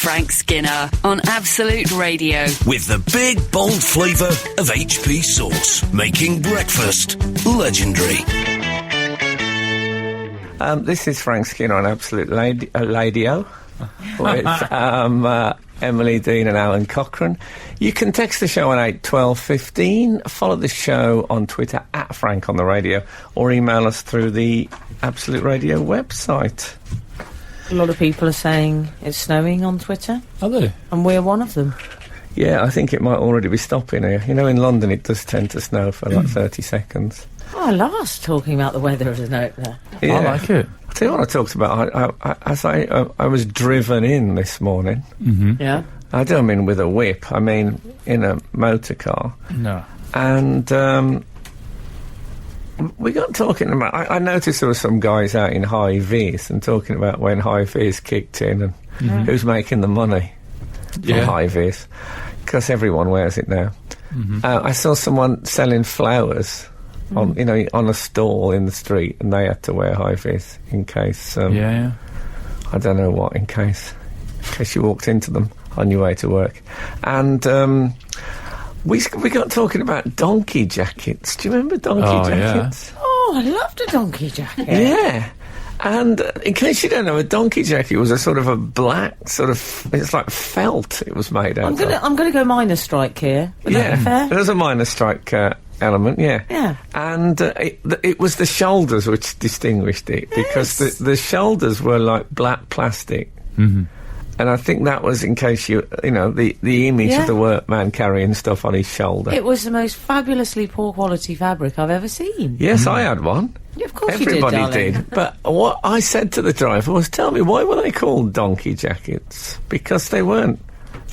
Frank Skinner on Absolute Radio. With the big, bold flavour of HP sauce, making breakfast legendary. This is Frank Skinner on Absolute Radio with Emily Dean and Alan Cochrane. You can text the show on 81215, follow the show on Twitter at Frank on the Radio, or email us through the Absolute Radio website. A lot of people are saying it's snowing on Twitter. Are they? And we're one of them. Yeah, I think it might already be stopping here. You know, in London it does tend to snow for like 30 seconds. Oh, I love us talking about the weather as a note there. Yeah. I like it. I'll tell you what I talked about. I was driven in this morning. Mm-hmm. Yeah. I don't mean with a whip, I mean in a motor car. No. And we got talking about... I noticed there were some guys out in high vis and talking about when high vis kicked in and who's making the money from high vis, because everyone wears it now. Mm-hmm. I saw someone selling flowers on a stall in the street, and they had to wear high vis in case... I don't know what, in case you walked into them on your way to work. And we got talking about donkey jackets. Do you remember donkey jackets? Yeah. Oh, I loved a donkey jacket. Yeah. And in case you don't know, a donkey jacket was a sort of a black it's like felt it was made out of. I'm gonna go minor strike here. Would that be fair? There's a minor strike element, yeah. Yeah. And it was the shoulders which distinguished it, because the shoulders were like black plastic. Mm-hmm. And I think that was in case the image of the workman carrying stuff on his shoulder. It was the most fabulously poor quality fabric I've ever seen. Yes, I had one. Yeah, of course Everybody you did, darling. But what I said to the driver was, tell me, why were they called donkey jackets? Because they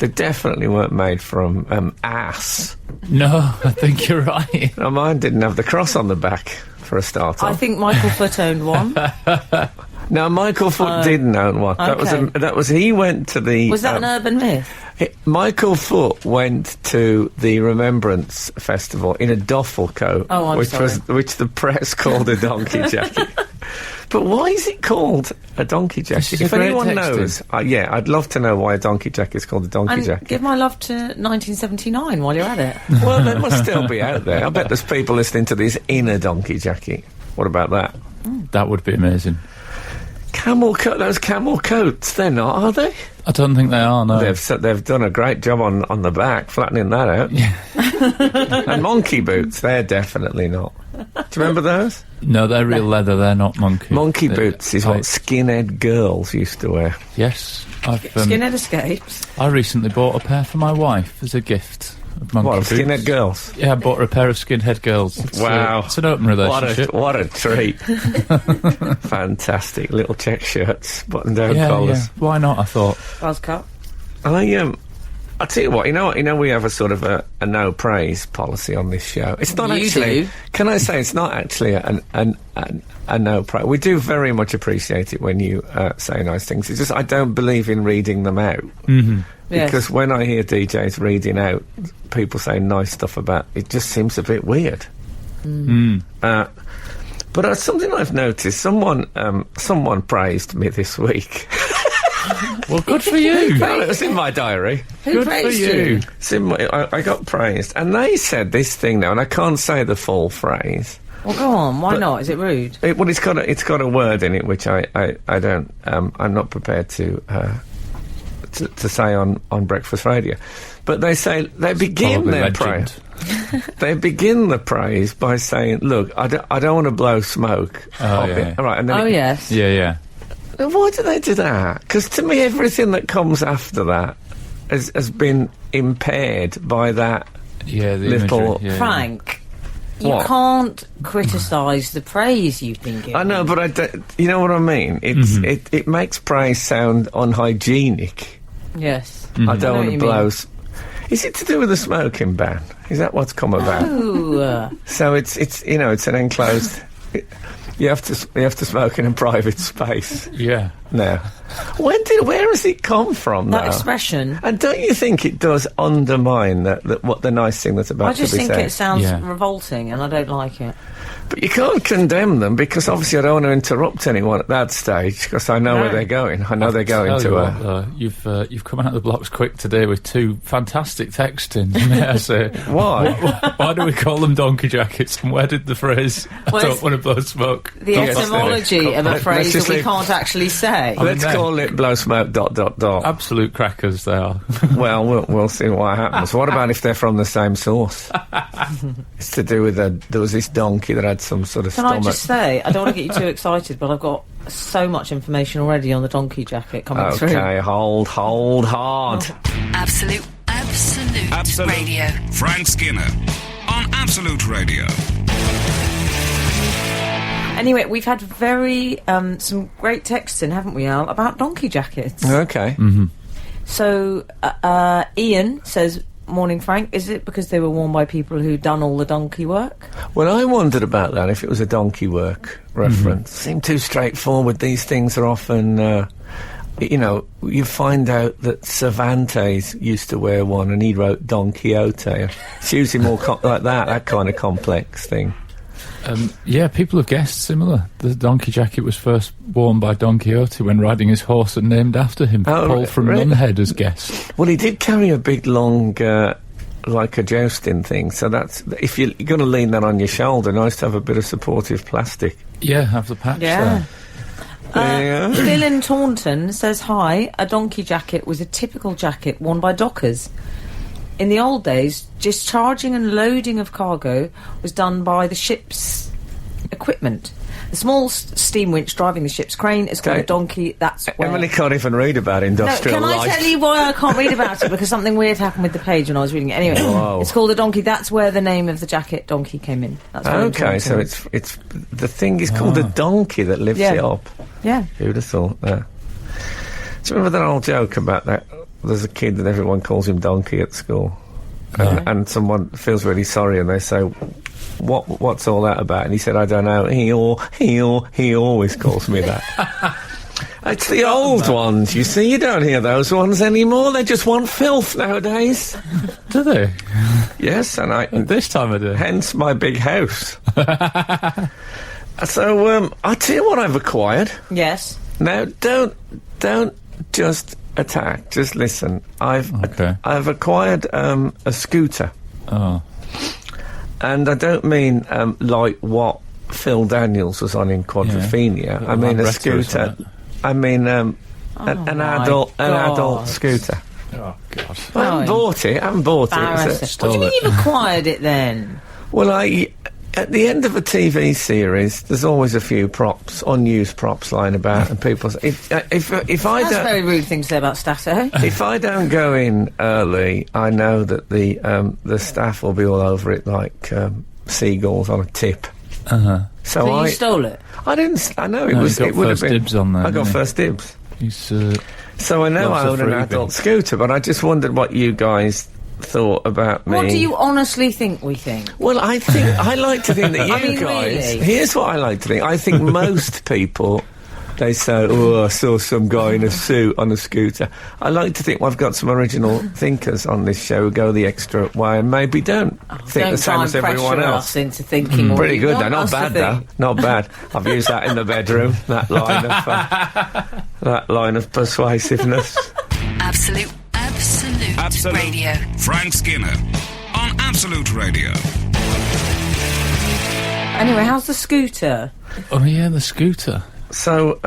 definitely weren't made from ass. No, I think you're right. No, mine didn't have the cross on the back, for a start off. I think Michael Foot owned one. No, Michael Foot didn't own one. Okay. He went to the... Was that an urban myth? Michael Foot went to the Remembrance Festival in a duffel coat, which the press called a donkey jacket. But why is it called a donkey jacket? If anyone knows, I'd love to know why a donkey jacket is called a donkey jacket. Give my love to 1979 while you're at it. Well, they must still be out there. I bet there's people listening to this in a donkey jacket. What about that? That would be amazing. Those camel coats, they're not, are they? I don't think they are, no. They've done a great job on the back, flattening that out. Yeah. And monkey boots, they're definitely not. Do you remember those? No, they're real leather, they're not monkey. Monkey boots is what skinhead girls used to wear. Yes. Skinhead escapes. I recently bought a pair for my wife as a gift. What, skinhead girls? Yeah, I bought her a pair of skinhead girls. Wow. It's an open relationship. What a treat. Fantastic. Little check shirts, button-down collars. Yeah. Why not, I thought. Buzz cut. I'll tell you what, you know we have a sort of a no praise policy on this show. It's not actually... Can I say, it's not actually a no praise. We do very much appreciate it when you say nice things. It's just I don't believe in reading them out. Mm-hmm. Because when I hear DJs reading out people saying nice stuff about it, just seems a bit weird. But something I've noticed, someone praised me this week. Well, good for you. Well, it was in my diary. Who praised you? I got praised, and they said this thing now, and I can't say the full phrase. Well, go on. Why not? Is it rude? It's got a word in it which I don't. I'm not prepared to say on breakfast radio. But they say they begin their praise. They begin the praise by saying, "Look, I don't want to blow smoke." Oh, yeah. All right, and then yes. Yeah. Why do they do that? Because to me, everything that comes after that has been impaired by that little... Imagery, Frank, you can't criticise the praise you've been given. I know, but you know what I mean? It makes praise sound unhygienic. Yes. I don't want to blow... Is it to do with the smoking ban? Is that what's come about? Oh. So it's an enclosed... You have to smoke in a private space. Yeah. now. Where has it come from, That now? expression. And don't you think it does undermine what the nice thing that's about I to be just think said? it sounds Yeah. revolting, and I don't like it. But you can't condemn them, because obviously I don't want to interrupt anyone at that stage, because I know where they're going. I know they're going Tell you to what, you've come out of the blocks quick today with 2 fantastic text in. May I say? Why? Why do we call them donkey jackets? And where did the phrase Well, "I don't want to blow smoke"? The Yes, etymology of a let's phrase just that we leave- can't actually say. Let's no. call it blow smoke ... Absolute crackers they are. Well, we'll see what happens. What about if they're from the same source? It's to do with there was this donkey that had some sort of Can I stomach. just say, I don't want to get you too excited, but I've got so much information already on the donkey jacket coming through. Okay, hold hard. Absolute Radio. Frank Skinner on Absolute Radio. Anyway, we've had some great texts in, haven't we, Al, about donkey jackets. Okay. So, Ian says, "Morning, Frank. Is it because they were worn by people who'd done all the donkey work?" Well, I wondered about that, if it was a donkey work reference. Seemed too straightforward. These things are often, you find out that Cervantes used to wear one, and he wrote Don Quixote. It's usually more like that kind of complex thing. Yeah, people have guessed similar. The donkey jacket was first worn by Don Quixote when riding his horse and named after him. Oh, Paul from really? Nunhead has guessed. Well, he did carry a big, long, like a jousting thing, so that's... If you're going to lean that on your shoulder, nice to have a bit of supportive plastic. Yeah, have the patch Yeah. there. Phil in Taunton says, "Hi, a donkey jacket was a typical jacket worn by dockers. In the old days, discharging and loading of cargo was done by the ship's equipment. The small steam winch driving the ship's crane is called a donkey. That's where..." Emily can't even read about industrial No, can life. I tell you why I can't read about it? Because something weird happened with the page when I was reading it. Anyway, Whoa. It's called a donkey. That's where the name of the jacket, donkey, came in. That's where Okay, so it's the thing is called a donkey that lifts Yeah. it up. Yeah. Who'd have thought that? Do you remember that old joke about that? There's a kid that everyone calls him Donkey at school, and someone feels really sorry, and they say, "What's all that about?" And he said, "I don't know. He always calls me that." It's the old ones, you see. You don't hear those ones anymore. They just want filth nowadays. Do they? Yes, and At this time of day. hence my big house. So I tell you what I've acquired. Yes. Now, don't just attack. Just listen. I've acquired a scooter, Oh. and I don't mean like what Phil Daniels was on in Quadrophenia. Yeah. I mean a Retro, scooter. isn't it? I mean an my adult God. scooter. Oh, God. I haven't bought it. Embarrassing. What do you mean you've acquired it then? Well, at the end of a TV series, there's always a few unused props lying about, and people say, if I That's a don't. very rude thing to say about Stato. If I don't go in early, I know that the staff will be all over it like seagulls on a tip. Uh-huh. So you stole it? I didn't. I know it No, was. you got It would have first been. dibs on there, I got didn't you? first dibs. He's, So I know I Loves a own an freebie. adult scooter, but I just wondered what you guys thought about me. What do you honestly think we think? Well, I like to think that you I mean, guys. really? Here's what I like to think. I think most people, they say, "Oh, I saw some guy in a suit on a scooter." I like to think we've got some original thinkers on this show who go the extra way and maybe don't think Don't the same try as and everyone pressure else. us into thinking. what Pretty you good, want though. Not us to bad, though. think. Not bad. I've used that in the bedroom. That line of persuasiveness. Absolute Radio. Frank Skinner on Absolute Radio. Anyway, how's the scooter? oh, yeah, the scooter. So,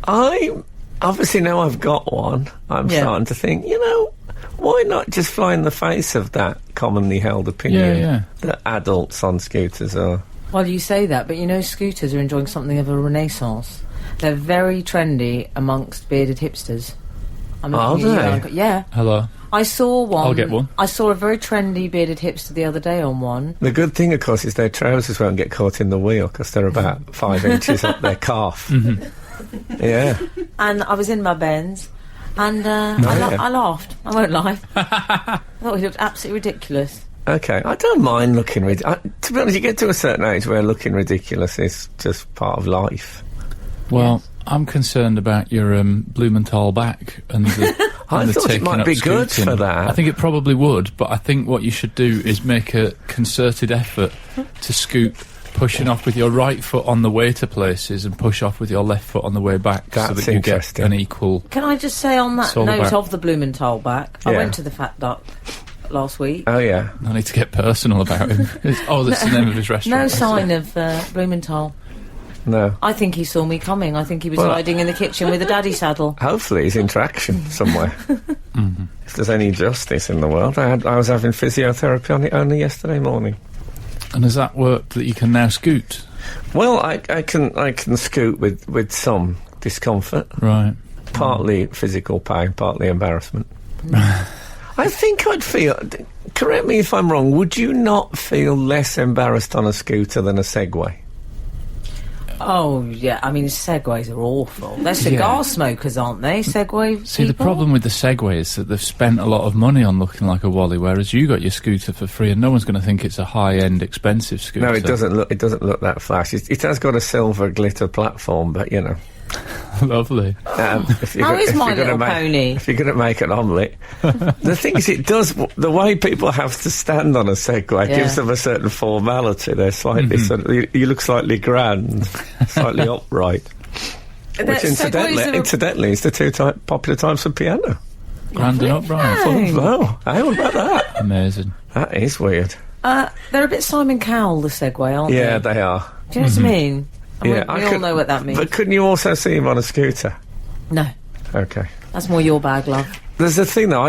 I obviously now I've got one. I'm Yeah. starting to think, why not just fly in the face of that commonly held opinion Yeah. that adults on scooters are? Well, you say that, but scooters are enjoying something of a renaissance. They're very trendy amongst bearded hipsters. Are they? Yeah. Hello. I saw one. I'll get one. I saw a very trendy bearded hipster the other day on one. The good thing, of course, is their trousers won't get caught in the wheel because they're about 5 inches up their calf. Yeah. And I was in my Benz, and I laughed. I won't lie. I thought he looked absolutely ridiculous. Okay. I don't mind looking ridiculous. To be honest, you get to a certain age where looking ridiculous is just part of life. Well, I'm concerned about your Blumenthal back and the. I thought it might be good for that. I think it probably would, but I think what you should do is make a concerted effort to scoot, pushing off with your right foot on the way to places and push off with your left foot on the way back. That's so that you get an equal. Can I just say on that note back. of the Blumenthal back, I Yeah. went to the Fat Duck last week. Oh, yeah. I need to get personal about him. That's the name of his restaurant. No sign of Blumenthal. No. I think he saw me coming. I think he was hiding in the kitchen with a daddy saddle. Hopefully he's into action somewhere. If there's any justice in the world. I was having physiotherapy on it only yesterday morning. And has that worked that you can now scoot? Well, I can scoot with some discomfort. Right. Partly physical pain, partly embarrassment. I think I'd feel... Correct me if I'm wrong, would you not feel less embarrassed on a scooter than a Segway? Oh, yeah. I mean, Segways are awful. They're cigar smokers, aren't they? Segway See, the people? problem with the Segway is that they've spent a lot of money on looking like a Wally, whereas you got your scooter for free and no one's going to think it's a high-end, expensive scooter. No, it doesn't look that flash. It has got a silver glitter platform, but, you know... Lovely. How is My Little Pony? If you're going to make an omelette... The thing is, it does... The way people have to stand on a Segway gives them a certain formality. They're slightly... you look slightly grand, slightly upright. Which, incidentally, is the two popular types for piano. Grand and upright. Oh, how about that? Amazing. That is weird. They're a bit Simon Cowell, the Segway, aren't they? Yeah, they are. Do you know what I mean? We all know what that means. But couldn't you also see him on a scooter? No. Okay. That's more your bag, love. There's a thing, though.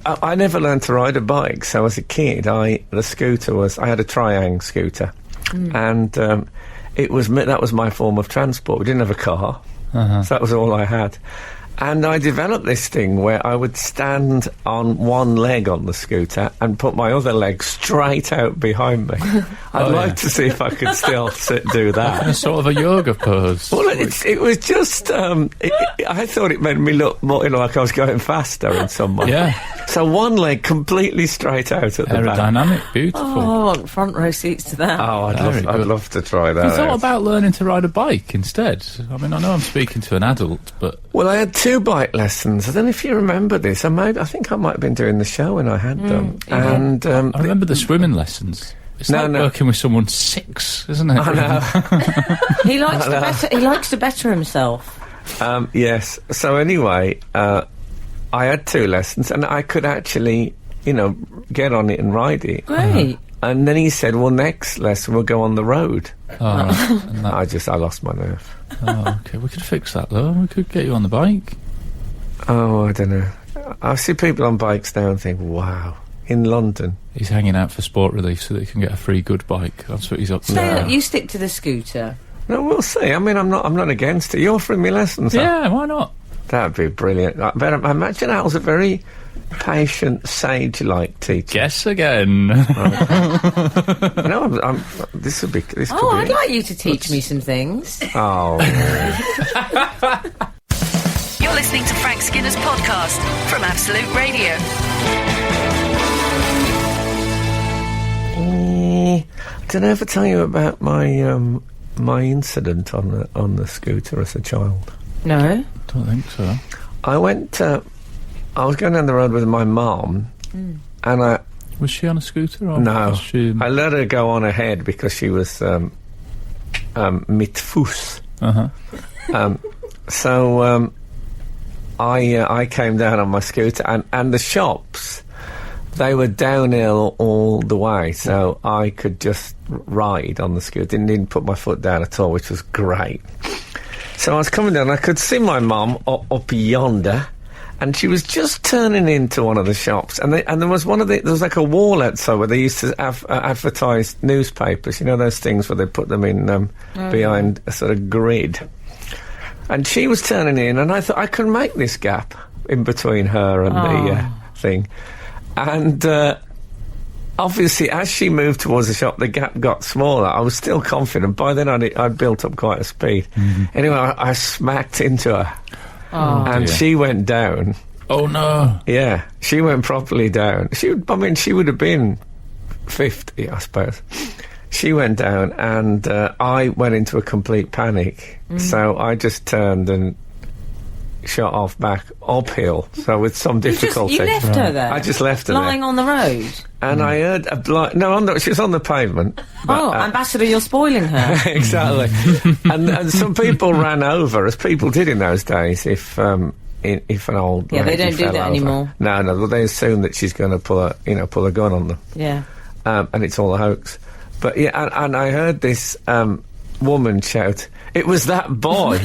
I never learned to ride a bike, so as a kid, the scooter was... I had a Triang scooter, and that was my form of transport. We didn't have a car, so that was all I had. And I developed this thing where I would stand on one leg on the scooter and put my other leg straight out behind me. I'd like to see if I could still do that. Sort of a yoga pose. Well, it was just... I thought it made me look more like I was going faster in some way. Yeah. So one leg completely straight out at the back. Aerodynamic, beautiful. Oh, I want front row seats to that. Oh, I'd love to try that. You thought about learning to ride a bike instead? I mean, I know I'm speaking to an adult, but... Well, I had 2 bike lessons. I don't know if you remember this. I think I might have been doing the show when I had them. And I remember the swimming lessons. It's like working with someone 6, isn't it? I know. He likes to better himself. Yes. So anyway, I had 2 lessons, and I could actually, get on it and ride it. Great. And then he said, well, next lesson we'll go on the road. Oh, right. I lost my nerve. Oh, okay. We could fix that, though. We could get you on the bike. Oh, I don't know. I see people on bikes now and think, wow, in London. He's hanging out for sport relief so that he can get a free good bike. That's what he's up to. So you stick to the scooter. No, we'll see. I mean, I'm not against it. You're offering me lessons. Yeah, why not? That'd be brilliant. I imagine Al's a very patient, sage-like teacher. Guess again. No, this could be... I'd like you to teach me some things. Oh. You're listening to Frank Skinner's podcast from Absolute Radio. Did I ever tell you about my my incident on the scooter as a child? No. Don't think so. I was going down the road with my mum, and Was she on a scooter? Or no, was she... I let her go on ahead because she was mit Fuß. So I came down on my scooter, and the shops, they were downhill all the way, so I could just ride on the scooter. Didn't put my foot down at all, which was great. So I was coming down, I could see my mum up yonder, and she was just turning into one of the shops, and there was there was like a wall outside where they used to advertise newspapers, those things where they put them in behind a sort of grid. And she was turning in, and I thought I could make this gap in between her and the thing. And obviously, as she moved towards the shop, the gap got smaller. I was still confident. By then, I'd built up quite a speed. Anyway, I smacked into her. And she went down. Oh, no. Yeah, she went properly down. She would have been 50, I suppose. she went down, and I went into a complete panic. So I just turned and shot off back uphill, so with some difficulty. You left her there? I just left her lying there. on the road? And I heard she was on the pavement. Oh, Ambassador, you're spoiling her. Exactly. and some people ran over, as people did in those days, if an old Yeah, they lady don't do fell that over. anymore. No, they assume that she's going to pull a gun on them. Yeah. And it's all a hoax. But yeah, and I heard this woman shout, "It was that boy!"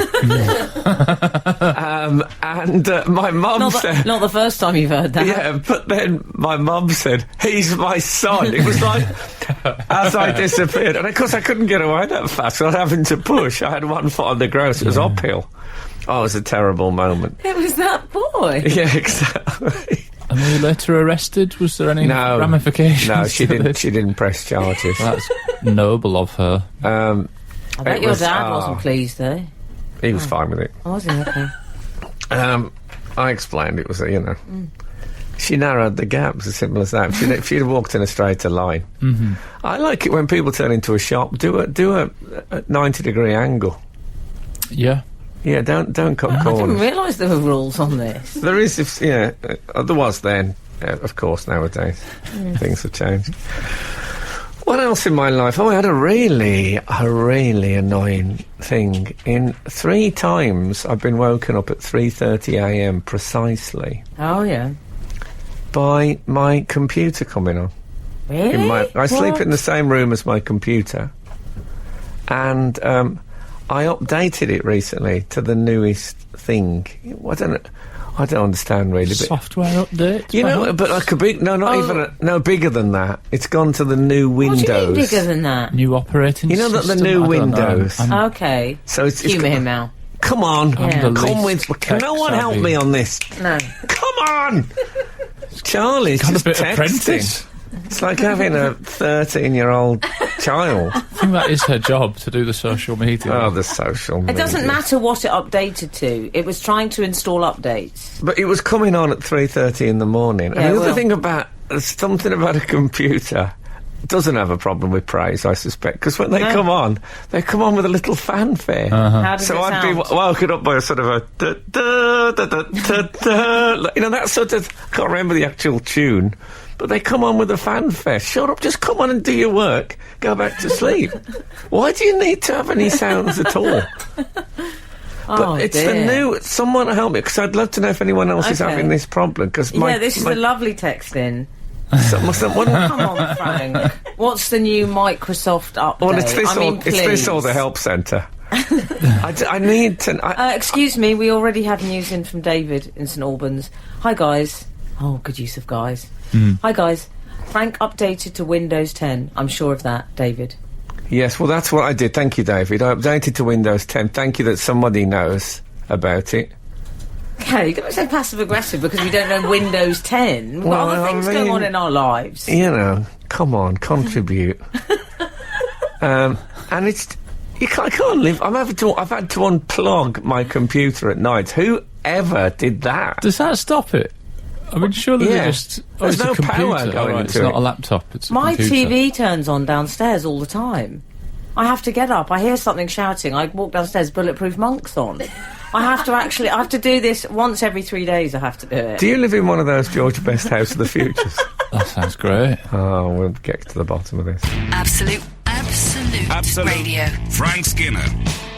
And my mum said... Not the first time you've heard that. Yeah, but then my mum said, "He's my son." It was like, as I disappeared. And of course I couldn't get away that fast, so I was having to push. I had one foot on the ground, so it was uphill. Oh, it was a terrible moment. It was that boy? Yeah, exactly. And were you later arrested? Was there any ramifications? No, she to didn't. this? She didn't press charges. That's noble of her. I bet your dad wasn't pleased, though. He was fine with it. Oh, was he? Okay. I explained it was she narrowed the gap, as simple as that. If she'd have walked in a straighter line. Mm-hmm. I like it when people turn into a shop. Do a 90-degree angle. Yeah. Yeah, don't cut I didn't corners. realise there were rules on this. There is, there was then. Of course, nowadays things have changed. What else in my life? Oh, I had a really annoying thing. In 3 times, I've been woken up at 3:30 a.m. precisely Oh, yeah. by my computer coming on. Really? I sleep in the same room as my computer, and I updated it recently to the newest thing. I don't understand really. But Software update? you know, but like a big... No, not even... bigger than that. It's gone to the new Windows. What do you mean bigger than that? New operating You know that system? the new I don't know. Windows... Okay. So it's Humour him now. Come on. Yeah. I'm the Come least with... Can no one help tech-savvy. me on this? No. Come on! Charlie's Got just a bit texting. apprentice. It's like having a 13-year-old child. I think that is her job, to do the social media. Oh, the social media. It doesn't matter what it updated to. It was trying to install updates. But it was coming on at 3:30 in the morning. Yeah, and the well. other thing about... something about a computer doesn't have a problem with praise, I suspect, because when they come on with a little fanfare. How does So it I'd sound? be woken up by a sort of a da, da, da, da, da, da, like, that sort of... I can't remember the actual tune, but they come on with a fanfare. Shut up, just come on and do your work, go back to sleep. Why do you need to have any sounds at all? Oh, But it's dear. the new... Someone help me, because I'd love to know if anyone else is Okay. having this problem, because Yeah, this is a lovely text in. someone... Come on, Frank. What's the new Microsoft update? Well, it's this, it's this or please. the help centre. I need to... Excuse me, we already have news in from David in St Albans. Hi, guys. Oh, good use of guys. Hi, guys. Frank updated to Windows 10. I'm sure of that, David. Yes, well, that's what I did. Thank you, David. I updated to Windows 10. Thank you that somebody knows about it. Okay, you're going to say passive-aggressive because we don't know Windows 10. We've got other things going on in our lives. You know, come on, contribute. And it's... I can't live... I've had to unplug my computer at night. Who ever did that? Does that stop it? I mean, surely Yeah. they just... There's it's no a computer. power going Alright, it's into not it. a laptop, it's a My computer. TV turns on downstairs all the time. I have to get up. I hear something shouting. I walk downstairs, Bulletproof Monk's on. I have to do this once every 3 days. I have to do it. Do you live in one of those George Best House of the Futures? That sounds great. Oh, we'll get to the bottom of this. Absolute Radio. Frank Skinner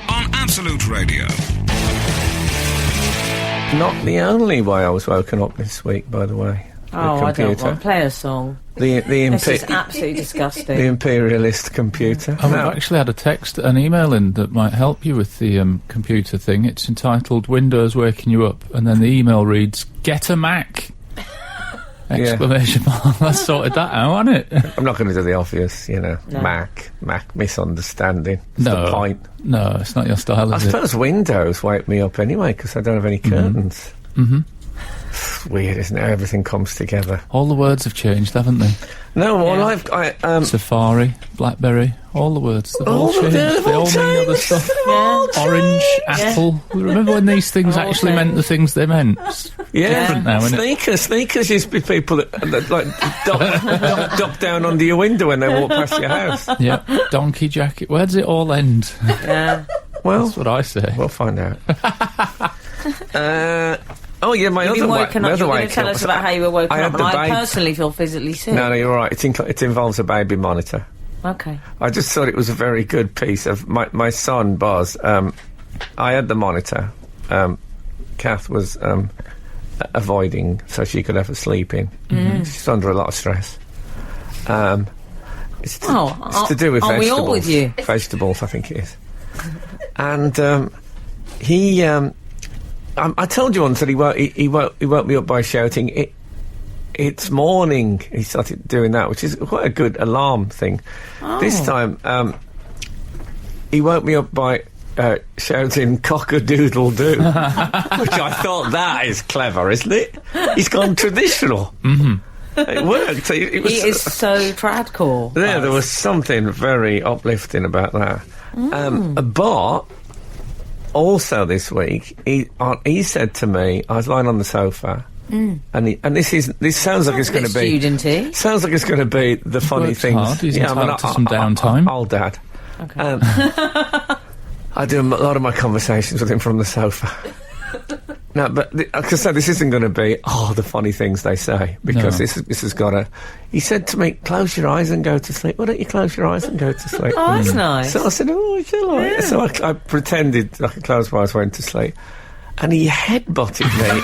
on Absolute Radio. Not the only way I was woken up this week, by the way. The Oh, I don't computer. want to play a song. The This is absolutely disgusting. the imperialist computer. I've No. actually had an email in that might help you with the computer thing. It's entitled Windows Waking You Up, and then the email reads, "Get a Mac!" Exclamation mark. That's sorted that out, hasn't it? I'm not going to do the obvious, No. Mac misunderstanding. It's the point. No, it's not your style, I is it? suppose Windows wake me up anyway, because I don't have any curtains. It's weird, isn't it? Everything comes together. All the words have changed, haven't they? No, well, Safari, Blackberry, all the words. They've all changed. they've They all all mean other changed. stuff. Yeah. Orange, apple. Remember when these things All actually meant the things they meant? It's different now, isn't it? Sneakers used to be people that like duck down under your window when they walk past your house. Yeah, donkey jacket. Where does it all end? Yeah. Well, That's what I say. we'll find out. Oh yeah, my You've other been way. woken up. You're going to tell us about how you were woken I had up. the And I babe- personally feel physically sick. No, you're right. It involves a baby monitor. Okay. I just thought it was a very good piece of my son Buzz. I had the monitor. Kath was avoiding so she could have a sleep in. She's under a lot of stress. It's to do with aren't vegetables. we all with you? Vegetables, I think it is. And he. I told you once that he woke me up by shouting, "It's morning!" He started doing that, which is quite a good alarm thing. Oh. This time, he woke me up by shouting "cock-a-doodle-doo," which I thought, that is clever, isn't it? He's gone traditional. It worked. It was, He is so tradcore. there was something very uplifting about that. But also this week, he said to me, I was lying on the sofa, and this sounds like it's going to be Studenty. sounds like it's going to be the funny worked things. hard. He's entitled to some downtime. Old dad. Okay. I do a lot of my conversations with him from the sofa. No, but like I said, this isn't going to be the funny things they say, because No. this has got to. He said to me, "Close your eyes and go to sleep." Why don't you close your eyes and go to sleep? Oh, that's nice. So I said, "Oh, shall I?" Yeah. So I pretended I could close my eyes, went to sleep, and he headbutted me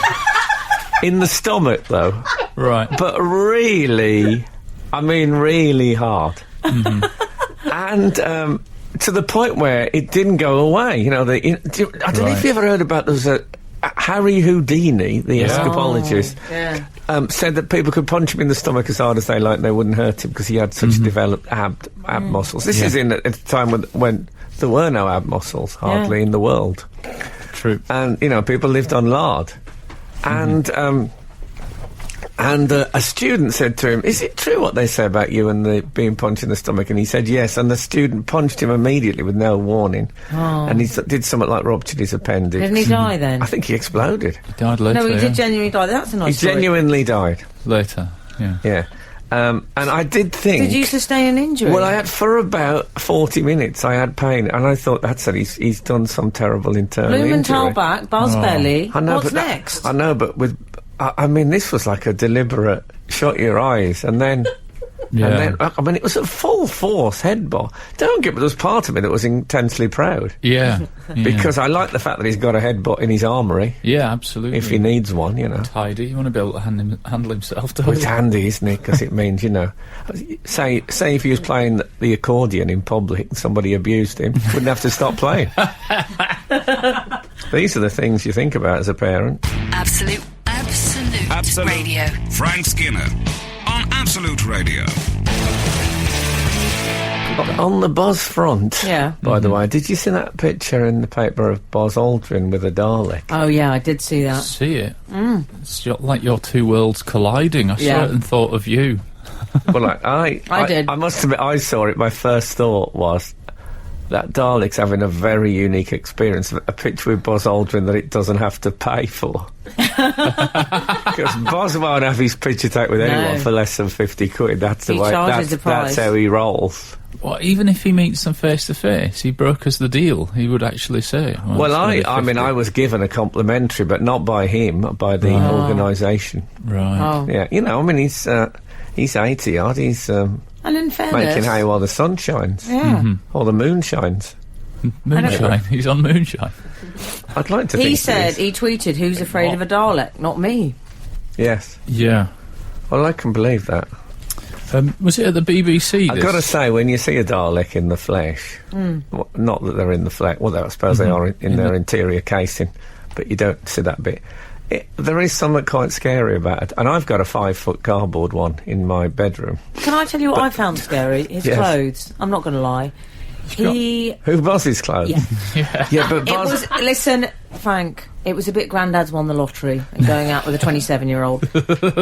in the stomach, though, Right. but really, I mean, really hard, and to the point where it didn't go away. You know, I don't know if you ever heard about there's a. Harry Houdini, the escapologist, said that people could punch him in the stomach as hard as they like, they wouldn't hurt him because he had such developed ab muscles. This is at a time when there were no ab muscles hardly in the world, True. and people lived on lard, and a student said to him, "Is it true what they say about you and the being punched in the stomach?" And he said yes, and the student punched him immediately with no warning, and he did something like ruptured his appendix. Didn't he die then? I think he exploded. He died later. No, he yeah. did genuinely die. That's a nice He story. genuinely died. Later, yeah. Yeah, and I did think. Did you sustain an injury? Well, I had for about 40 minutes. I had pain, and I thought that's it. He's done some terrible internal Blumenthal injury. back, Buzz belly. I know, What's but next? I know, but with. I mean, this was like a deliberate shut your eyes, and then. Yeah. And then, I mean, it was a full force headbutt. Don't get me, there was part of me that was intensely proud. Yeah. Because I like the fact that he's got a headbutt in his armoury, Yeah, absolutely. if he needs one, Tidy. You want to be able to handle himself, don't Well, it's you? handy, isn't it? Because it means, say if he was playing the accordion in public and somebody abused him, wouldn't have to stop playing. These are the things you think about as a parent. Absolute Radio. Frank Skinner on Absolute Radio. On the Buzz front, Yeah. by the way, did you see that picture in the paper of Buzz Aldrin with a Dalek? Oh, yeah, I did see that. See it? It's like your two worlds colliding. I Yeah. certain thought of you. Well, I did. I must admit, I saw it. My first thought was that Dalek's having a very unique experience. A picture with Buzz Aldrin that it doesn't have to pay for. Because Buzz won't have his picture taken with anyone No. for less than 50 quid. That's the He way. charges the price. That's how he rolls. Well, even if he meets them face to face, he brokers the deal. He would actually say. Well, it's gonna be I mean, 50. I was given a complimentary, but not by him, by the organisation. Right. Oh. Yeah, I mean, he's 80 odd. He's And in fairness... making hay while the sun shines, Yeah. or the moon shines. Moonshine. He's on moonshine. I'd like to think He said, he he tweeted, "Who's afraid of a Dalek? Not me." yes. Yeah. Well, I can believe that. Was it at the BBC? I've got to say, when you see a Dalek in the flesh, well, not that they're in the flesh, well, I suppose they are in their interior casing, but you don't see that bit. There is something quite scary about it, and I've got a 5-foot cardboard one in my bedroom. Can I tell you what I found scary? His Yes. clothes. I'm not going to lie. Who Buzz's clothes? Yeah. Yeah, but Buzz... Listen, Frank, it was a bit Grandad's won the lottery and going out with a 27-year-old.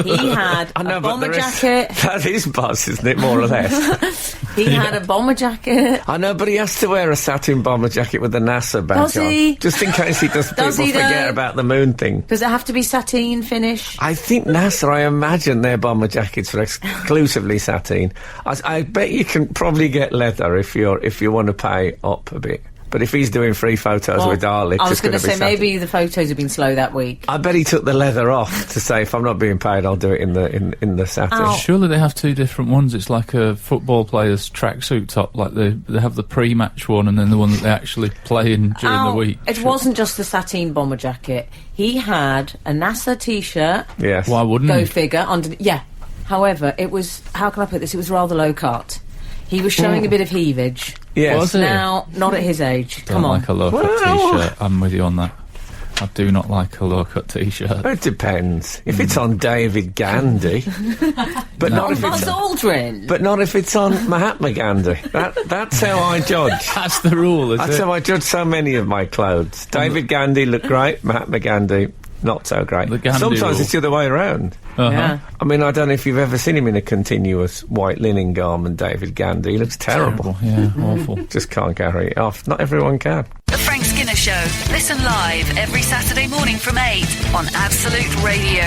He had a bomber jacket. That is Buzz, isn't it, more or less? He had a bomber jacket. I know, but he has to wear a satin bomber jacket with the NASA badge Does he? on. Just in case he does people he, forget though? about the moon thing. Does it have to be sateen finish? I think NASA, I imagine their bomber jackets are exclusively sateen. I bet you can probably get leather if you want to pay up a bit. But if he's doing free photos with Daleks, I was going to say maybe the photos have been slow that week. I bet he took the leather off to say, if I'm not being paid, I'll do it in the satin. Ow. Surely they have two different ones. It's like a football player's tracksuit top. Like they have the pre-match one and then the one that they actually play in during the week. It wasn't just the sateen bomber jacket. He had a NASA T-shirt. Yes. Why wouldn't Go he? figure. Yeah. However, it was, how can I put this? It was rather low cut. He was showing a bit of heavage. Yes. Was he? Now, not at his age. Don't Come on. like a low-cut T-shirt. I'm with you on that. I do not like a low-cut T-shirt. It depends. If it's on David Gandhi, but not if Buzz it's Aldrin. but not if it's on Mahatma Gandhi. That's how I judge. That's the rule, is That's it? how I judge so many of my clothes. David Gandhi looked great. Mahatma Gandhi not so great. The Gandhi Sometimes rule. it's the other way around. Uh-huh. Yeah. I mean, I don't know if you've ever seen him in a continuous white linen garment, David Gandhi. He looks terrible. Yeah, awful. Just can't carry it off. Not everyone can. The Frank Skinner Show. Listen live every Saturday morning from 8 on Absolute Radio.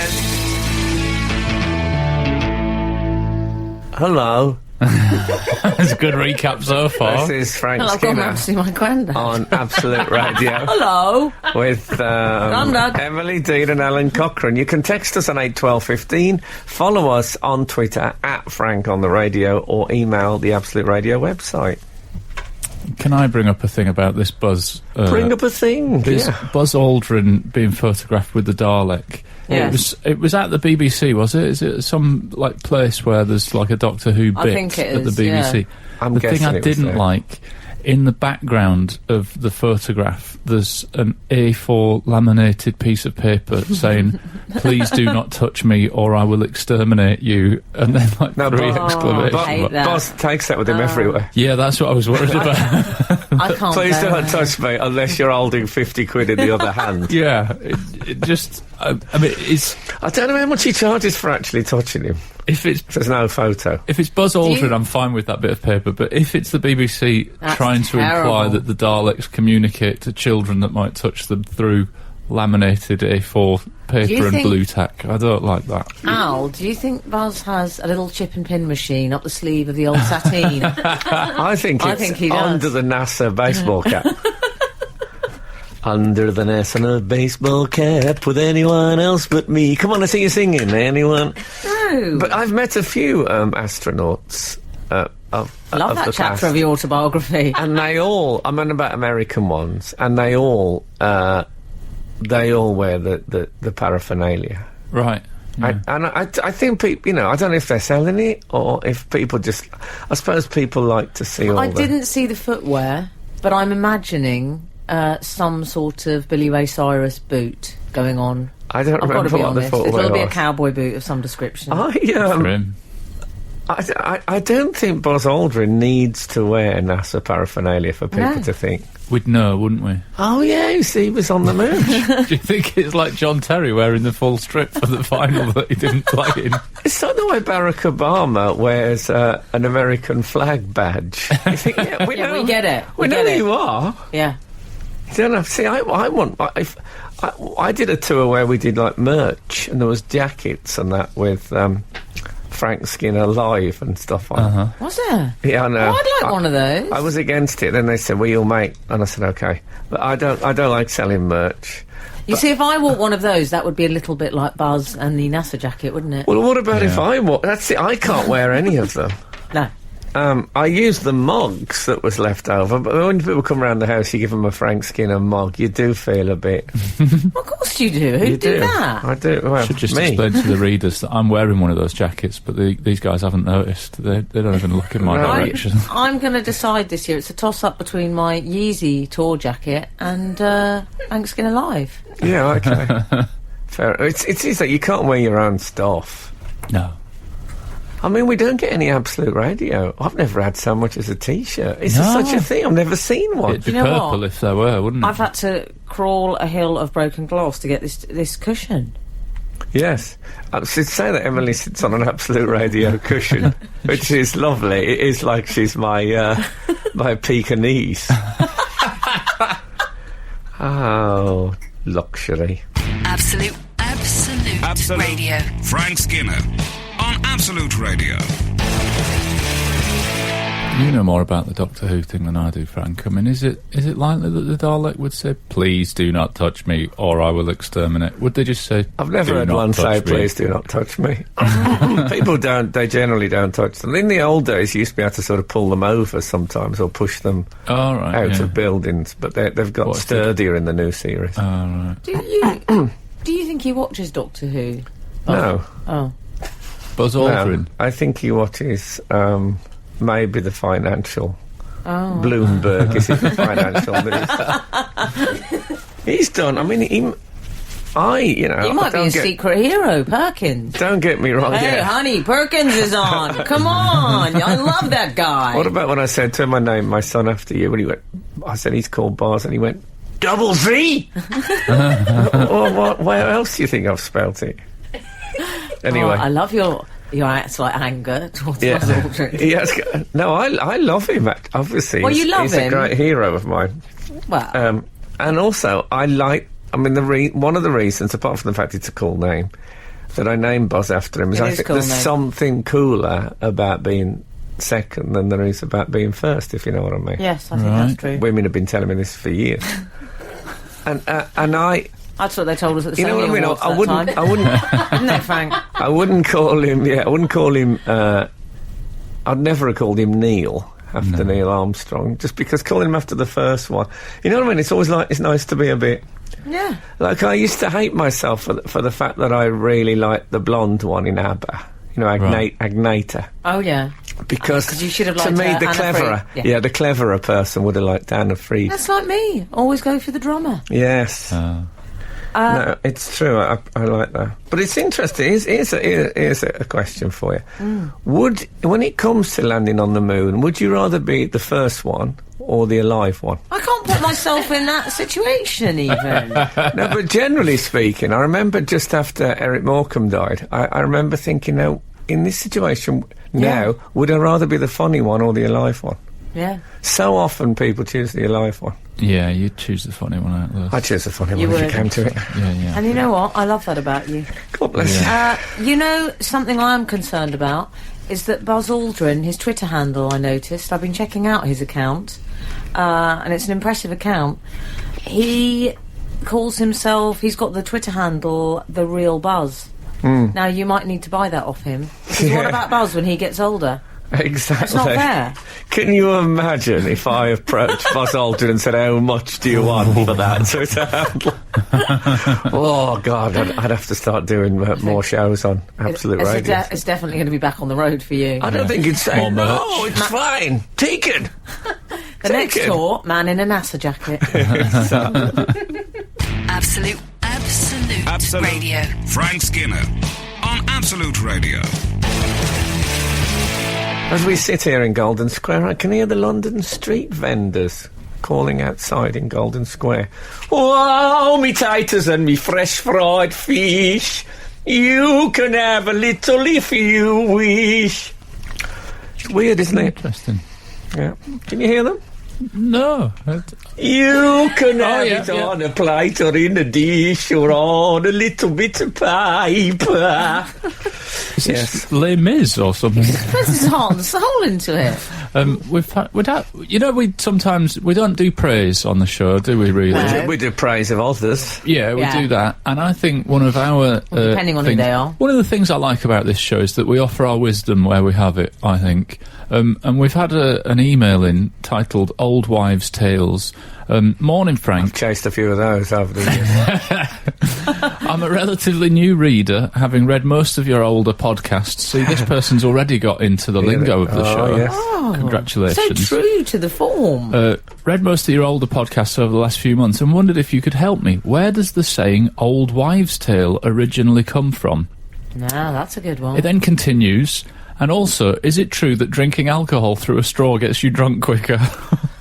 Hello. That's a good recap so far. This is Frank Well, I've gone round Skinner to see my granddad. on Absolute Radio. Hello. With Grandad. Emily Dean and Alan Cochrane. You can text us on 81215, follow us on Twitter at Frank on the Radio, or email the Absolute Radio website. Can I bring up a thing about this Buzz? Bring up a thing. This Yeah. Buzz Aldrin being photographed with the Dalek. Yeah. It was at the BBC, was it? Is it some like place where there's like a Doctor Who I bit think it at the is, BBC? yeah. I'm The thing guessing I it was didn't there. like, in the background of the photograph, there's an A4 laminated piece of paper saying, "Please do not touch me or I will exterminate you," and then like No, three but- exclamation I hate marks. that. Boss takes that with him everywhere. Yeah, that's what I was worried about. I can't Please bear don't it. touch me unless you're holding 50 quid in the other hand. Yeah, it just. I mean, it's I don't know how much he charges for actually touching him. if it's There's no photo. If it's Buzz Aldrin, you- I'm fine with that bit of paper, but if it's the BBC That's trying to imply terrible. that the Daleks communicate to children that might touch them through laminated A4 paper and think- blue tack, I don't like that. Al, do you think Buzz has a little chip and pin machine up the sleeve of the old sateen? I think I it's think he does. under the NASA baseball cap. Under the NASA baseball cap with anyone else but me. Come on, I see you singing. Anyone? No. But I've met a few astronauts of Love of that the chapter past. of your autobiography. And they all, I'm on about American ones, and they all wear the paraphernalia. Right. Yeah. I think people, you know, I don't know if they're selling it or if people just, I suppose people like to see all I the... didn't see the footwear, but I'm imagining some sort of Billy Ray Cyrus boot going on. I don't I've got remember to be what the honest. footwear It'll be a was. cowboy boot of some description. I For him. don't think Buzz Aldrin needs to wear NASA paraphernalia for people No. to think, We'd know, wouldn't we? oh yeah, you see, he was on the moon. Do you think it's like John Terry wearing the full strip for the final that he didn't play in? It's like the way Barack Obama wears an American flag badge. You think, yeah, we Yeah, know, we get it. We We know get who it. you are. Yeah. You don't have, see, I did a tour where we did like merch and there was jackets and that with Frank Skinner live and stuff like that. Was there? Yeah, I know. Oh, I'd like one of those. I was against it. Then they said, "Well, you'll make," and I said, "Okay," but I don't like selling merch. You see, if I wore one of those, that would be a little bit like Buzz and the NASA jacket, wouldn't it? Well, what about if I wore? That's it. I can't wear any of them. No. I used the mugs that was left over, but when people come around the house, you give them a Frank Skinner mug. You do feel a bit. Of course you do. Who'd You do that? I do. Well, Should just me. explain to the readers that I'm wearing one of those jackets, but these guys haven't noticed. They don't even look in my Right. direction. I'm going to decide this year. It's a toss-up between my Yeezy tour jacket and Frank Skinner Live. Yeah, okay. Fair. It's like you can't wear your own stuff. No. I mean, we don't get any Absolute Radio. I've never had so much as a T-shirt. Is there such a thing? I've never seen one. It'd be You know purple what? if there were, wouldn't it? I've had to crawl a hill of broken glass to get this cushion. Yes. I should say that Emily sits on an Absolute Radio cushion, which is lovely. It is like she's my my Pekingese. Oh, luxury. Absolute Radio. Frank Skinner on Absolute Radio. You know more about the Doctor Who thing than I do, Frank. I mean, is it likely that the Dalek would say, "Please do not touch me, or I will exterminate"? Would they just say, I've never "Do heard not one touch say, me"? "Please do not touch me." People don't. They generally don't touch them. In the old days, you used to be able to sort of pull them over sometimes, or push them Oh, right, out yeah. of buildings. But they've got What if sturdier in the new series. Oh, right. Do you think he watches Doctor Who? No, Oh. Buzz Aldrin. I think he watches maybe the financial. Oh. Bloomberg is his financial news. He's done. I mean, He might be a secret hero, Perkins. Don't get me wrong. Hey, yeah. honey, Perkins is on. Come on. I love that guy. What about when I said to him, "I named my son after you"? When he went, I said he's called Bars, and he went, "Double Z." Where else do you think I've spelt it? Anyway, I love your slight anger towards Buzz Aldrin. Yes, no, I love him. Obviously, Well, you love he's him. a great hero of mine. Well, And also, I mean, one of the reasons, apart from the fact it's a cool name, that I named Buzz after him is It I is think cool there's name. something cooler about being second than there is about being first, if you know what I mean. yes, I think that's true. Women have been telling me this for years. and That's what they told us at the you know what I mean? Awards I that wouldn't, time. I wouldn't, Isn't it, Frank? I wouldn't call him. Yeah, I wouldn't call him. I'd never have called him Neil after Neil Armstrong, just because calling him after the first one. You know what I mean? It's always like it's nice to be a bit. Yeah. Like I used to hate myself for the fact that I really liked the blonde one in ABBA. You know, Agneta. Oh, yeah. Because you should have to liked me, the Anna cleverer, Fried. the cleverer person would have liked Anna Fried. That's like me. Always go for the drummer. Yes. No, it's true. I like that. But it's interesting. Here's a question for you. When it comes to landing on the moon, would you rather be the first one or the alive one? I can't put myself in that situation, even. No, but generally speaking, I remember just after Eric Morecambe died, I remember thinking, now, in this situation now, would I rather be the funny one or the alive one? Yeah. So often people choose the alive one. Yeah, you'd choose the funny one out of those. I choose the funny You one if would. it came to it. Yeah. And you know what? I love that about you. God bless you. You know, something I'm concerned about is that Buzz Aldrin, his Twitter handle, I noticed, I've been checking out his account, and it's an impressive account. He calls himself, he's got the Twitter handle, The Real Buzz. Now, you might need to buy that off him. Because what about Buzz when he gets older? Exactly. It's not fair. Can you imagine if I approached Buzz Aldrin and said, "How much do you want for that Twitter handle?" Oh, God, I'd have to start doing more shows on Absolute Radio. It's definitely going to be back on the road for you. I don't think it's saying, More "No, merch. it's fine. Take it." The next it. tour, man in a NASA jacket. Absolute Radio. Frank Skinner on Absolute Radio. As we sit here in Golden Square, I can hear the London street vendors calling outside in Golden Square. "Wow, me taters and me fresh fried fish. You can have a little if you wish." It's weird, isn't it? Interesting. Yeah. Can you hear them? No. You can have yeah, it yeah. on a plate or in a dish or on a little bit of paper. Is Yes. this Les Mis or something? Puts his heart and soul into it. We sometimes we don't do praise on the show, do we? Really? No. We do praise of others. Yeah, we Yeah. do that, and I think one of our depending on who they are. One of the things I like about this show is that we offer our wisdom where we have it. I think, and we've had an email in titled "Old Wives' Tales." Morning, Frank. Chased a few of those over the years. I'm a relatively new reader, having read most of your older podcasts. See, this person's already got into the lingo of the show. Yes. So Congratulations. true to the form. Read most of your older podcasts over the last few months and wondered if you could help me. Where does the saying "old wives' tale" originally come from? Nah, that's a good one. It then continues, And also, is it true that drinking alcohol through a straw gets you drunk quicker?